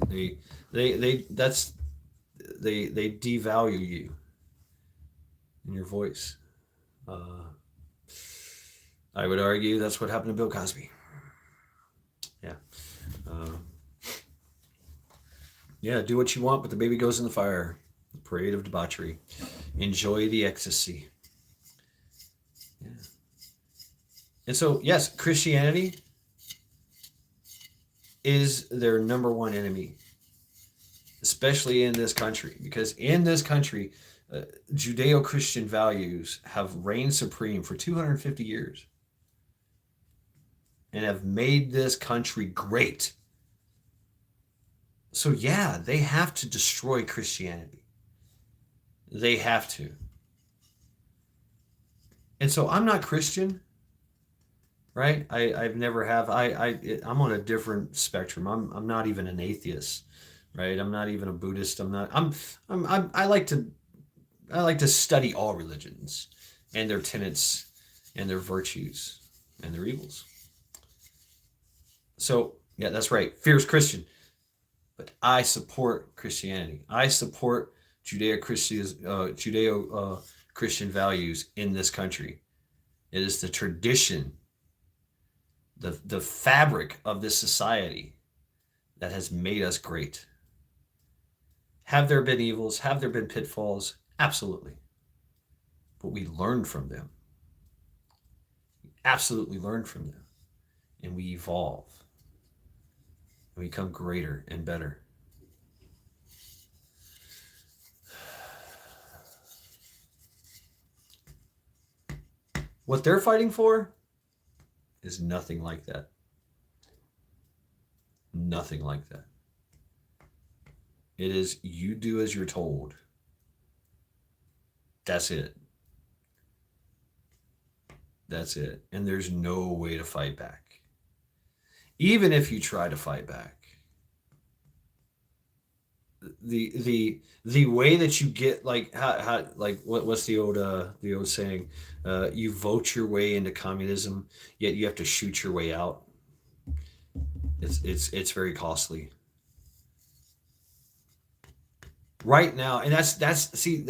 They devalue you and your voice. I would argue that's what happened to Bill Cosby. Yeah. Yeah, do what you want, but the baby goes in the fire. The parade of debauchery. Enjoy the ecstasy. Yeah. And so, yes, Christianity is their number one enemy, especially in this country, because in this country, Judeo-Christian values have reigned supreme for 250 years and have made this country great. So, yeah, they have to destroy Christianity. They have to. And so I'm not Christian, right? I've never have. I'm on a different spectrum. I'm not even an atheist, right? I'm not even a Buddhist. I'm not. I like to study all religions and their tenets and their virtues and their evils. So yeah, that's right. Fierce Christian, but I support Christianity. I support Judeo Christian values in this country. It is the tradition, the fabric of this society that has made us great. Have there been evils? Have there been pitfalls? Absolutely. But we learn from them. We absolutely learn from them. And we evolve. And we become greater and better. What they're fighting for is nothing like that. Nothing like that. It is you do as you're told. That's it. That's it. And there's no way to fight back. Even if you try to fight back, the way that you get like how like what's the old saying, you vote your way into communism, yet you have to shoot your way out. It's very costly right now. And that's see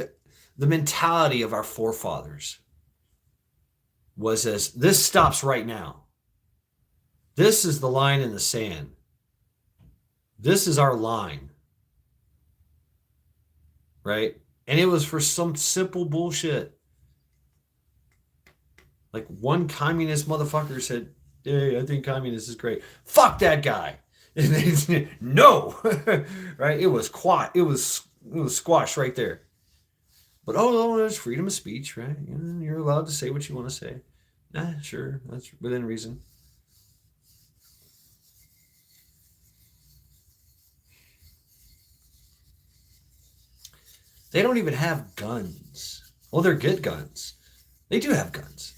the mentality of our forefathers was as this stops right now. This is the line in the sand. This is our line. Right? And it was for some simple bullshit. Like one communist motherfucker said, "Hey, I think communist is great." Fuck that guy. And they, no. Right? It was squashed right there. But there's freedom of speech, right? You're allowed to say what you want to say. Sure, that's within reason. They don't even have guns. Well, they're good guns. They do have guns.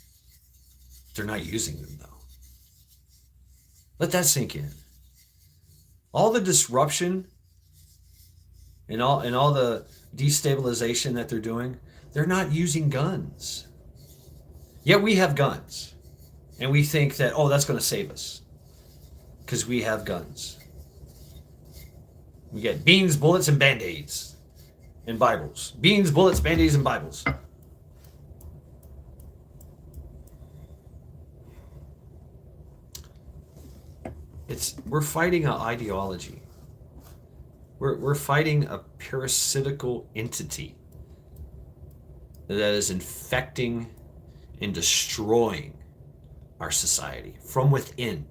They're not using them, though. Let that sink in. All the disruption and all the destabilization that they're doing, they're not using guns. Yet we have guns. And we think that, that's going to save us. Because we have guns. We get beans, bullets, and Band-Aids. And Bibles. Beans, bullets, Band-Aids, and Bibles. We're fighting an ideology. We're fighting a parasitical entity that is infecting and destroying our society from within.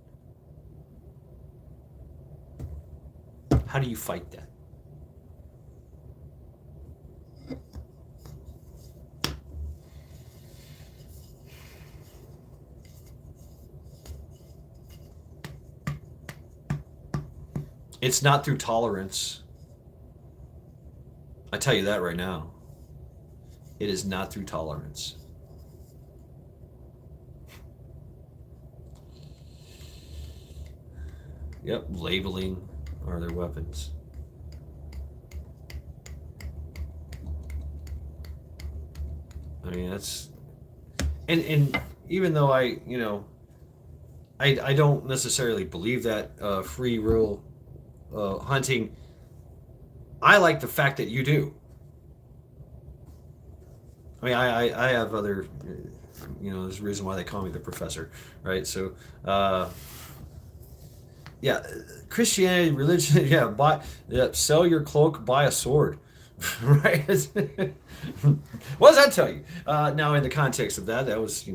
How do you fight that? It's not through tolerance. I tell you that right now. It is not through tolerance. Yep, labeling are their weapons. I mean, that's... And even though I don't necessarily believe that free will hunting, I like the fact that you do. I mean, I have other, there's a reason why they call me the professor, right? So, yeah, Christianity, religion, sell your cloak, buy a sword. Right? What does that tell you? Now, in the context of that, that was,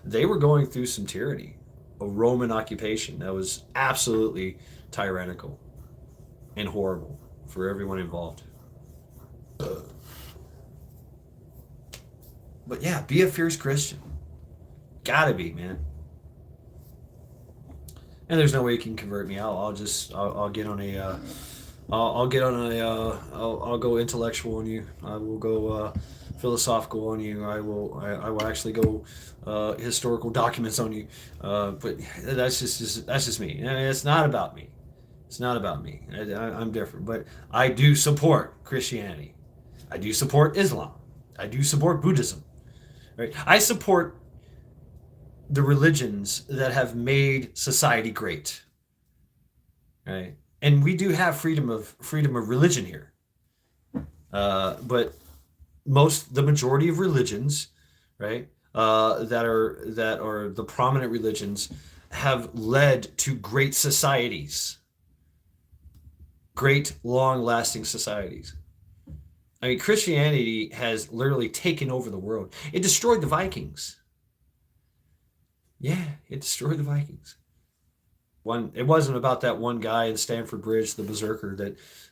they were going through some tyranny, a Roman occupation that was absolutely tyrannical and horrible for everyone involved. But yeah, be a fierce Christian. Gotta be, man. And there's no way you can convert me. I'll get on a I'll get on a I'll go intellectual on you. I will go philosophical on you. I will actually go historical documents on you. But that's just me. And it's not about me. It's not about me. I'm different, but I do support Christianity. I do support Islam. I do support Buddhism. Right? I support the religions that have made society great. Right? And we do have freedom of religion here. But the majority of religions, right, that are the prominent religions, have led to great societies, great long-lasting societies. I mean, Christianity has literally taken over the world. It destroyed the Vikings. Yeah, it destroyed the Vikings. It wasn't about that one guy in Stamford Bridge, the berserker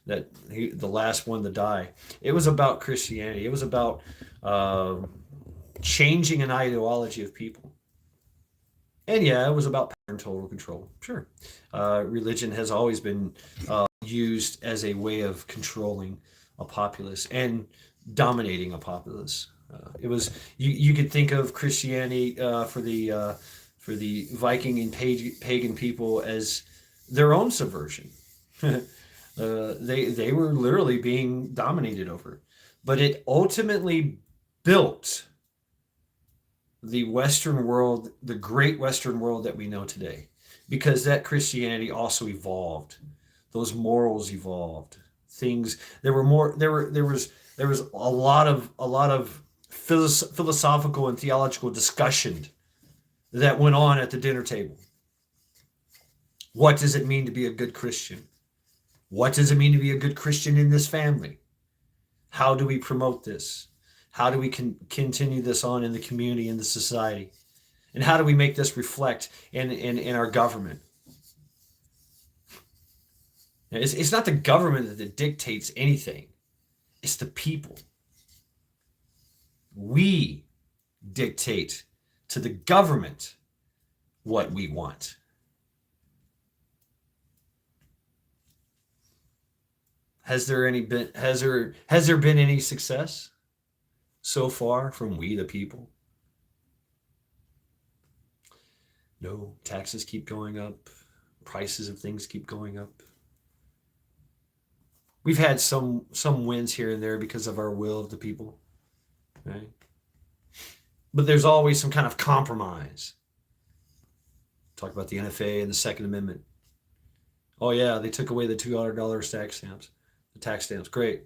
the last one to die. It was about Christianity. It was about uh, changing an ideology of people. And yeah, it was about power and total control. Sure, religion has always been used as a way of controlling a populace and dominating a populace. It was you could think of Christianity for the Viking and pagan people as their own subversion. They were literally being dominated over, but it ultimately built the Western world, the great Western world that we know today, because that Christianity also evolved. Those morals evolved. Things there were more there was a lot of philosophical and theological discussion that went on at the dinner table. What does it mean to be a good Christian? What does it mean to be a good Christian in this family? How do we promote this? How do we continue this on in the community, in the society? And how do we make this reflect in our government? It's not the government that dictates anything. It's the people. We dictate to the government what we want. Has there been any success so far from we the people? No, taxes keep going up, prices of things keep going up. We've had some wins here and there because of our will of the people, right? But there's always some kind of compromise. Talk about the NFA and the Second Amendment. Oh yeah, they took away the $200 tax stamps. The tax stamps, great,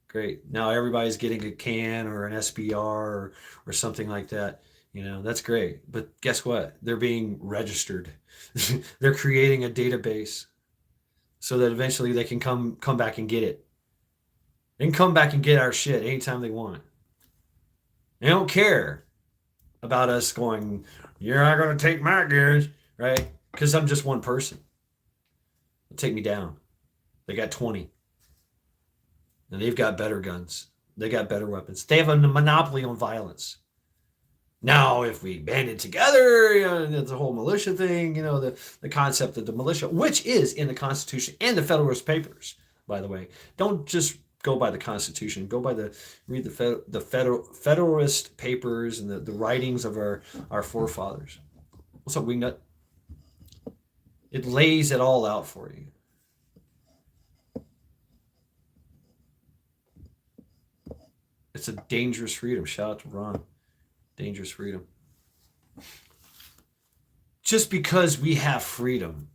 great. Now everybody's getting a CAN or an SBR or something like that. That's great. But guess what? They're being registered. They're creating a database so that eventually they can come back and get it. They can come back and get our shit anytime they want. They don't care about us going, you're not going to take my goods, right? Because I'm just one person. They'll take me down. They got 20. And they've got better guns. They got better weapons. They have a monopoly on violence. Now, if we banded together, the whole militia thing, the concept of the militia, which is in the Constitution and the Federalist Papers, by the way. Don't just go by the Constitution. Read the Federalist Papers and the writings of our forefathers. What's up, Wingnut? It lays it all out for you. It's a dangerous freedom. Shout out to Ron. Dangerous freedom. Just because we have freedom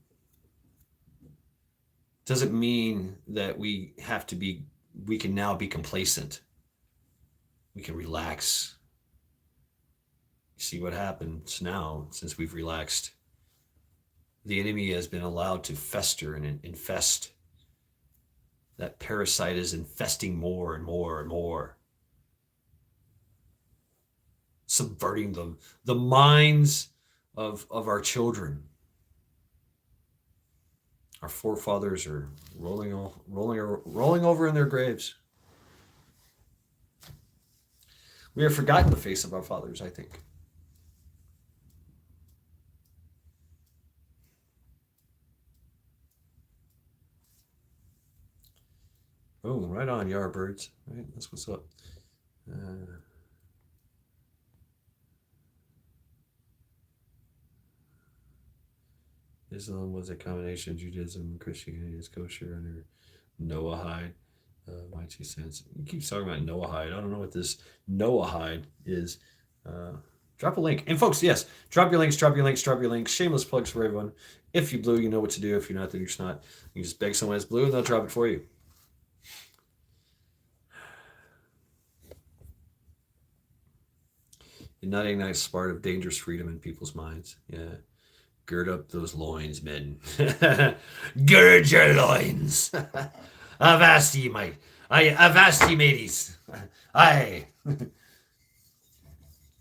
doesn't mean that we can now be complacent. We can relax. You see what happens now since we've relaxed. The enemy has been allowed to fester and infest that parasite is infesting more and more and more, subverting the minds of our children. Our forefathers are rolling over in their graves. We have forgotten the face of our fathers, I think. Oh, right on, Yardbirds. Right, that's what's up. Islam was a combination of Judaism and Christianity as kosher under Noahide. My 2 cents. You keep talking about Noahide. I don't know what this Noahide is. Drop a link. And folks, yes, drop your links. Shameless plugs for everyone. If you blue, you know what to do. If you're not, then you're just not. You just beg someone that's blue and they'll drop it for you. Igniting that spark of dangerous freedom in people's minds. Yeah. Gird up those loins, men. Gird your loins. Avasti, mate. Avasti, mateys. Aye.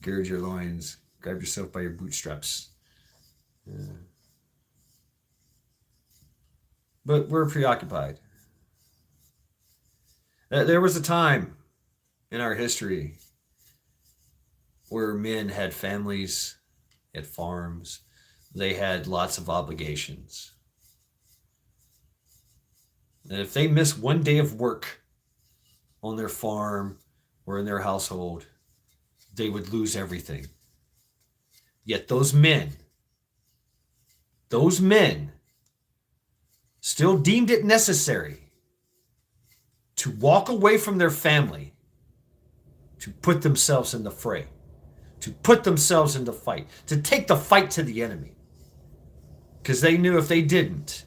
Gird your loins. Grab yourself by your bootstraps. Yeah. But we're preoccupied. There was a time in our history where men had families, had farms, they had lots of obligations. And if they miss one day of work on their farm or in their household, they would lose everything. Yet those men still deemed it necessary to walk away from their family to put themselves in the fray, to put themselves in the fight, to take the fight to the enemy. Because they knew if they didn't,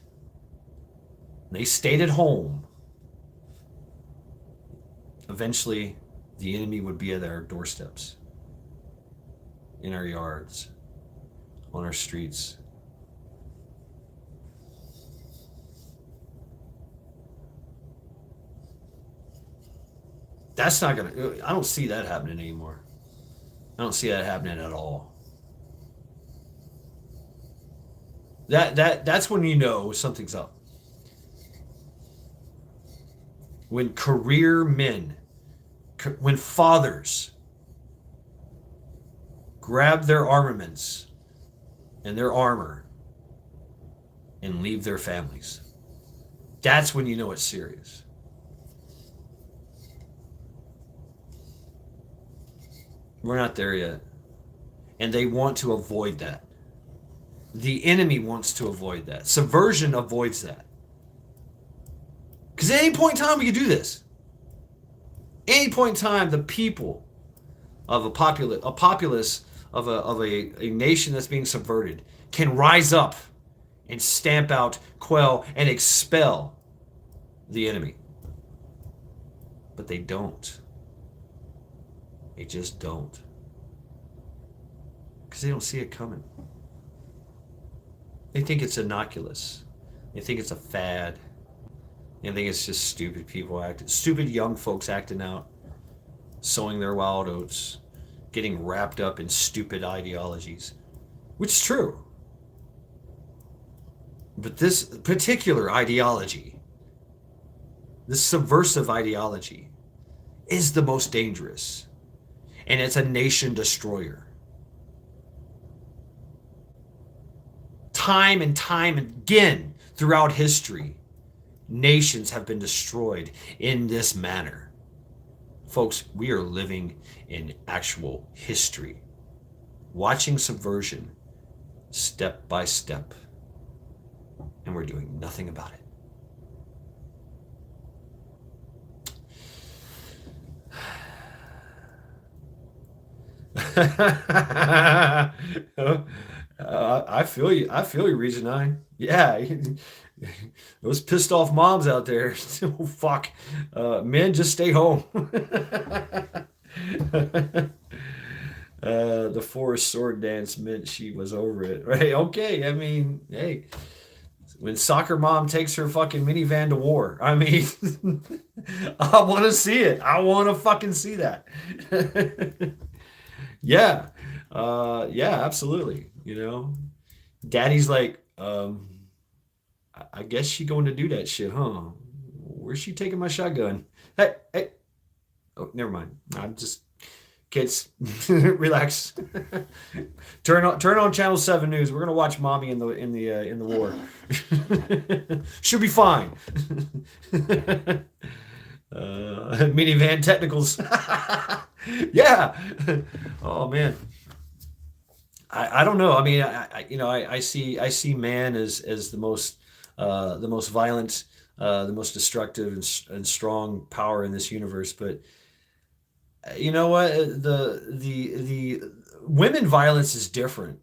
they stayed at home, eventually the enemy would be at our doorsteps, in our yards, on our streets. That's not gonna, I don't see that happening anymore. I don't see that happening at all. That's when you know something's up. When career men, when fathers grab their armaments and their armor and leave their families. That's when you know it's serious. We're not there yet. And they want to avoid that. The enemy wants to avoid that. Subversion avoids that. Because at any point in time, we can do this. Any point in time, the people of a populace of a nation that's being subverted can rise up and stamp out, quell, and expel the enemy. But they don't. They just don't. Because they don't see it coming. They think it's innocuous. They think it's a fad. They think it's just stupid people acting, stupid young folks acting out, sowing their wild oats, getting wrapped up in stupid ideologies, which is true. But this particular ideology, this subversive ideology, is the most dangerous. And it's a nation destroyer. Time and time again throughout history, nations have been destroyed in this manner. Folks, we are living in actual history, watching subversion step by step, and we're doing nothing about it. I feel you. I feel you, Region 9. Yeah. Those pissed off moms out there. Oh, fuck. Men, just stay home. The forest sword dance meant she was over it. Right? Okay. I mean, hey. when soccer mom takes her fucking minivan to war. I mean, I want to see it. I want to fucking see that. Yeah. Yeah, absolutely. Daddy's like, I guess she going to do that shit, huh? Where's she taking my shotgun? Hey, hey. Oh, never mind. I'm just kids. Relax. Turn on Channel 7 News. We're gonna watch Mommy in the war. She'll be fine. Minivan technicals. Yeah. Oh man. I don't know. I mean, I see man as the most violent, the most destructive and strong power in this universe. But you know what? The women violence is different.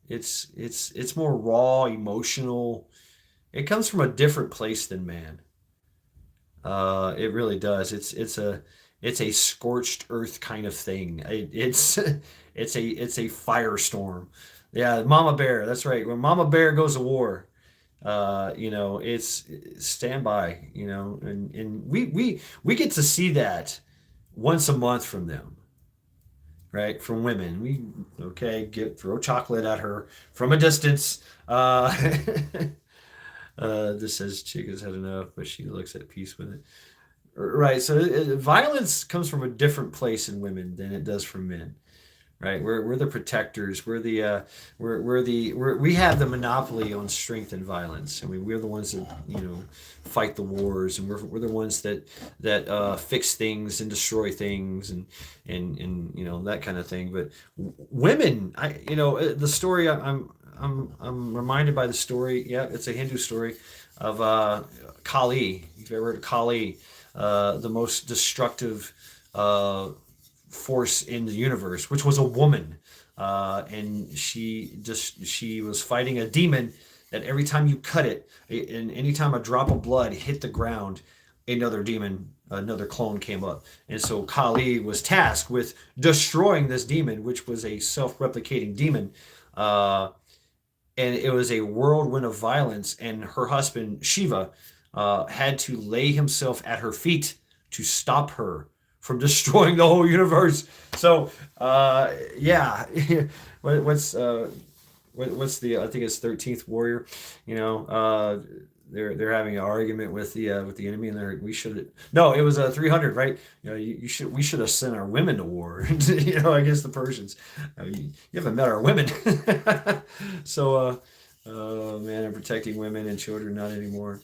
It's more raw, emotional. It comes from a different place than man. It really does. It's a scorched earth kind of thing. It's a firestorm. Yeah, Mama Bear. That's right. When Mama Bear goes to war, it's stand by. And we get to see that once a month from them, right? From women, we okay get throw chocolate at her from a distance. This says chick has had enough, but she looks at peace with it. Right. So violence comes from a different place in women than it does from men. Right. We're the protectors. We have the monopoly on strength and violence. I mean, we're the ones that fight the wars, and we're the ones that fix things and destroy things and that kind of thing. But women, the story I'm reminded by the story. Yeah, it's a Hindu story of Kali. If you ever heard of Kali, the most destructive force in the universe, which was a woman, and she was fighting a demon that every time you cut it, and anytime a drop of blood hit the ground, another demon, another clone came up, and so Kali was tasked with destroying this demon, which was a self-replicating demon. And it was a whirlwind of violence, and her husband Shiva had to lay himself at her feet to stop her from destroying the whole universe. So yeah. What's the, I think it's 13th warrior. They're having an argument with the enemy, and we should, no, it was 300, right? We should have sent our women to war. Against the Persians. You haven't met our women. So man, I'm protecting women and children, not anymore.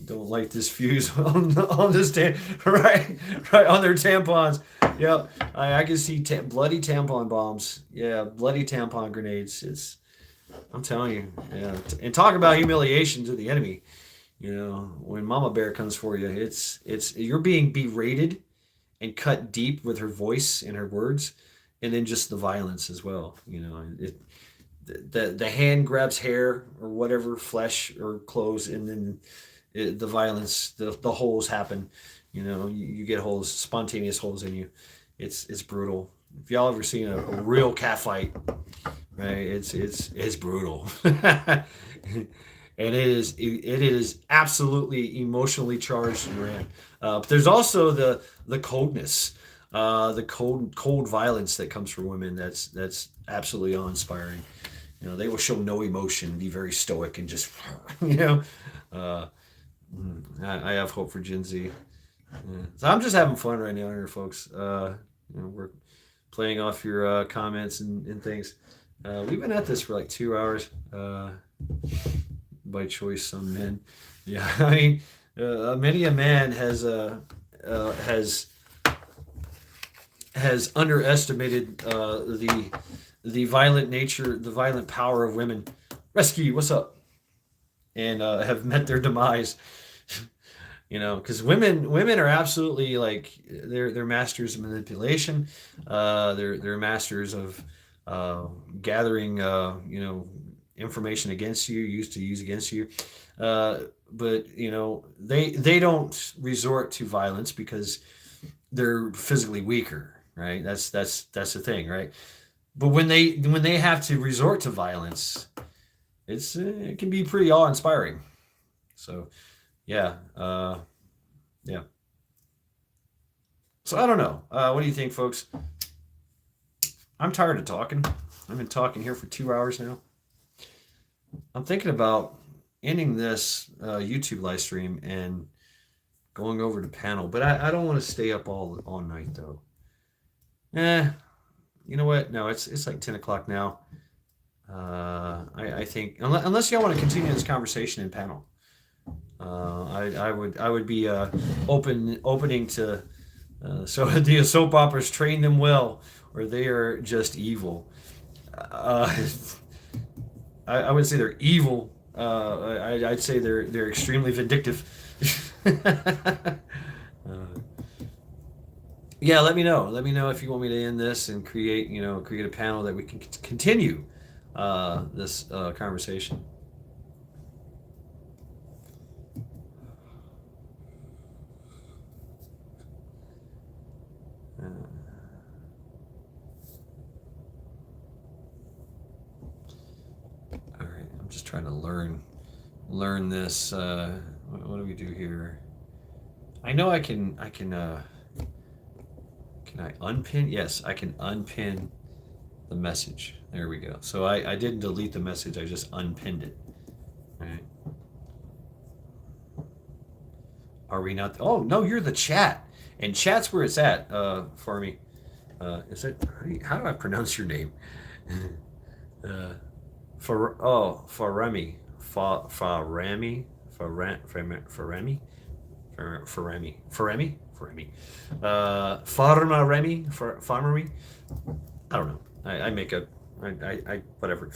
Don't light this fuse on this right on their tampons. Yeah, I can see bloody tampon bombs. Yeah, bloody tampon grenades. I'm telling you. Yeah, and talk about humiliation to the enemy. When Mama Bear comes for you, it's you're being berated and cut deep with her voice and her words, and then just the violence as well. The hand grabs hair or whatever, flesh or clothes, and then the violence, the holes happen. You get holes, spontaneous holes in you. It's brutal. If y'all ever seen a real cat fight, right? It's brutal. And it is absolutely emotionally charged and ran. But there's also the coldness, the cold violence that comes from women. That's absolutely awe-inspiring. They will show no emotion, be very stoic, and just Uh, I have hope for Gen Z. Yeah. So I'm just having fun right now here, folks. We're playing off your comments and things. We've been at this for like 2 hours. By choice, some men. Yeah, I mean, many a man has underestimated the violent nature, the violent power of women. Rescue, what's up? And have met their demise. Because women are absolutely like they're masters of manipulation. They're masters of gathering information against you, used to use against you. But they don't resort to violence because they're physically weaker, right? That's the thing, right? But when they have to resort to violence, it can be pretty awe-inspiring. So yeah, yeah. So I don't know. What do you think, folks? I'm tired of talking. I've been talking here for 2 hours now. I'm thinking about ending this YouTube live stream and going over to panel, but I don't want to stay up all night though. You know what? No, it's like 10 o'clock now. I think unless y'all want to continue this conversation in panel, I would be opening to so the soap operas train them well, or they are just evil. Uh, I wouldn't say they're evil. I'd say they're extremely vindictive. Yeah, let me know. Let me know if you want me to end this and create a panel that we can continue this conversation. Uh, all right, I'm just trying to learn this. What do we do here? I know I can. Can I unpin? Yes, I can unpin the message. There we go. So I didn't delete the message. I just unpinned it. All right. Are we not? Oh no, you're the chat, and chat's where it's at for me. Is it? How do I pronounce your name? Faremi, Faremi, Faremi, Faremi, Farmari. I don't know. I make a, I whatever.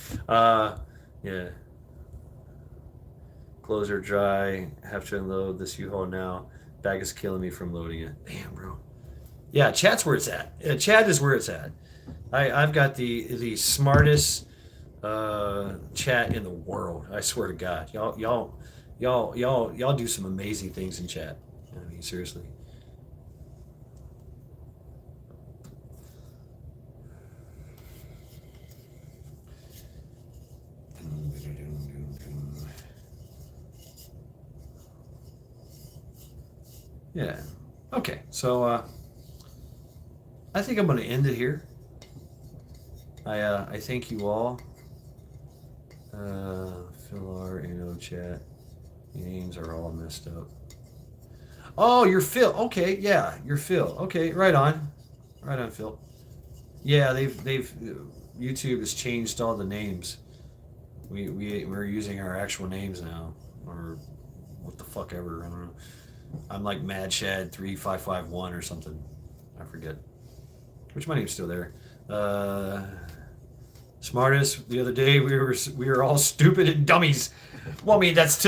Yeah. Clothes are dry. Have to unload this U-Haul now. Bag is killing me from loading it. Damn, bro. Yeah, chat's where it's at. Chat is where it's at. I've got the smartest chat in the world. I swear to God, y'all do some amazing things in chat. I mean, seriously. Yeah. Okay. So I think I'm going to end it here. I thank you all. Phil R and O chat. Names are all messed up. Oh, you're Phil. Okay, yeah, you're Phil. Okay, right on, Phil. Yeah, they've YouTube has changed all the names. We're using our actual names now, or what the fuck ever. I don't know. I'm like Mad Shad 3551 or something. I forget. Which my name's still there. Smartest. The other day we were all stupid and dummies. Well, I mean that's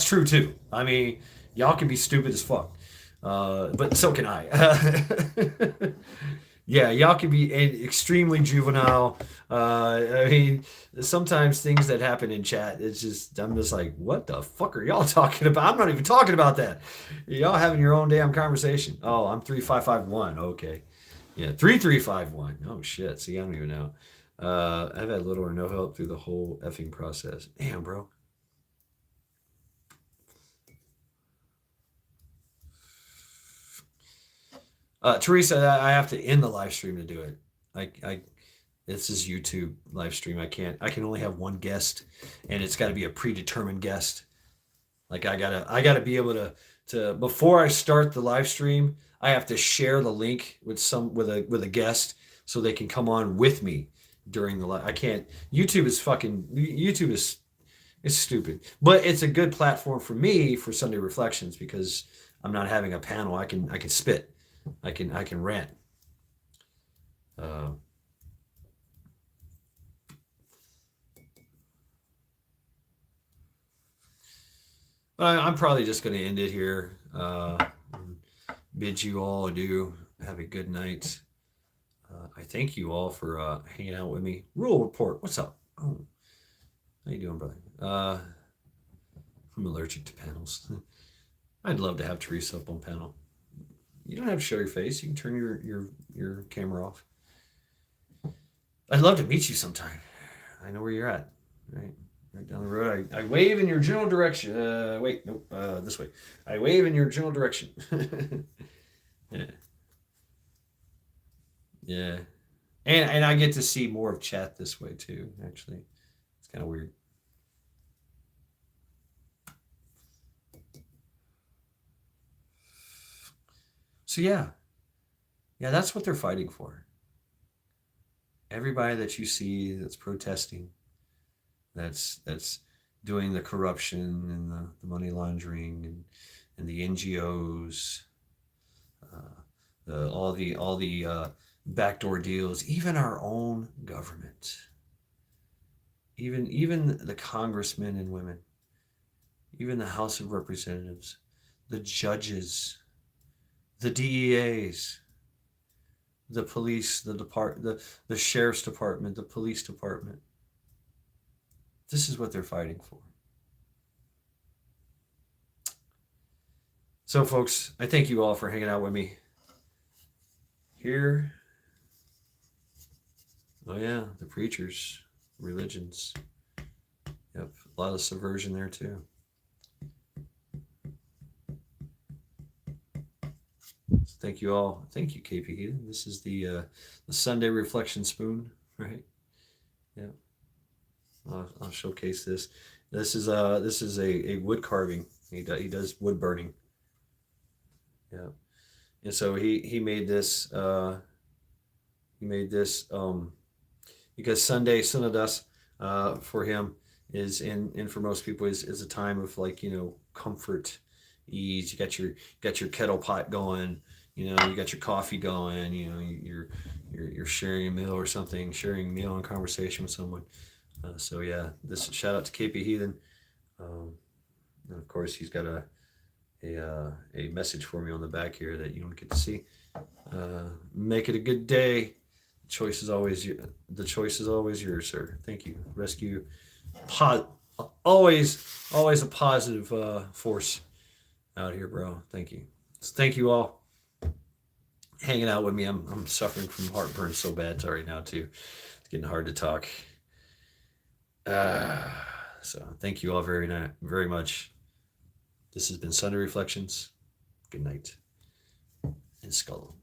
true too. I mean, y'all can be stupid as fuck, but so can I. Yeah, y'all can be extremely juvenile. I mean, sometimes things that happen in chat, I'm just like, what the fuck are y'all talking about? I'm not even talking about that. Y'all having your own damn conversation. Oh, I'm 3551. Okay. Yeah, 3351. Oh shit. See, I don't even know. I've had little or no help through the whole effing process. Damn, bro. Teresa, I have to end the live stream to do it. I This is YouTube live stream. I can only have one guest, and it's got to be a predetermined guest. Like I gotta be able to before I start the live stream, I have to share the link with a guest so they can come on with me during the live. I can't. YouTube is it's stupid, but it's a good platform for me for Sunday reflections because I'm not having a panel. I can spit. I can rant. Uh, but I'm probably just going to end it here. Bid you all adieu. Have a good night. I thank you all for hanging out with me. Rule report. What's up? Oh, how you doing, brother? I'm allergic to panels. I'd love to have Teresa up on panel. You don't have to show your face. You can turn your camera off. I'd love to meet you sometime. I know where you're at, right? Right down the road. I wave in your general direction. Wait, nope. This way. I wave in your general direction. Yeah, yeah. And I get to see more of chat this way too. Actually, it's kind of weird. So yeah, that's what they're fighting for. Everybody that you see that's protesting, that's doing the corruption and the money laundering and the NGOs, uh, all the backdoor deals, even our own government, even the congressmen and women, even the House of Representatives, the judges, the DEAs, the police, the sheriff's department, the police department. This is what they're fighting for. So, folks, I thank you all for hanging out with me here. Oh yeah, the preachers, religions. Yep, a lot of subversion there too. So thank you all. Thank you, KP Heathen. This is the Sunday Reflection Spoon, right? Yeah. I'll showcase this. This is a wood carving. He does wood burning. Yeah. And so he made this because Sunday Synodas for him is in for most people is a time of, like, comfort, ease. You got your kettle pot going, you got your coffee going, you're sharing a meal or something, sharing a meal and conversation with someone. So yeah, this shout out to KP Heathen. Um, and of course he's got a message for me on the back here that you don't get to see. Make it a good day. The choice is always yours, sir. Thank you. Rescue, always a positive force out here, bro. Thank you. So thank you all hanging out with me. I'm suffering from heartburn so bad right now too. It's getting hard to talk. So thank you all very much. This has been Sunday Reflections. Good night and Skull.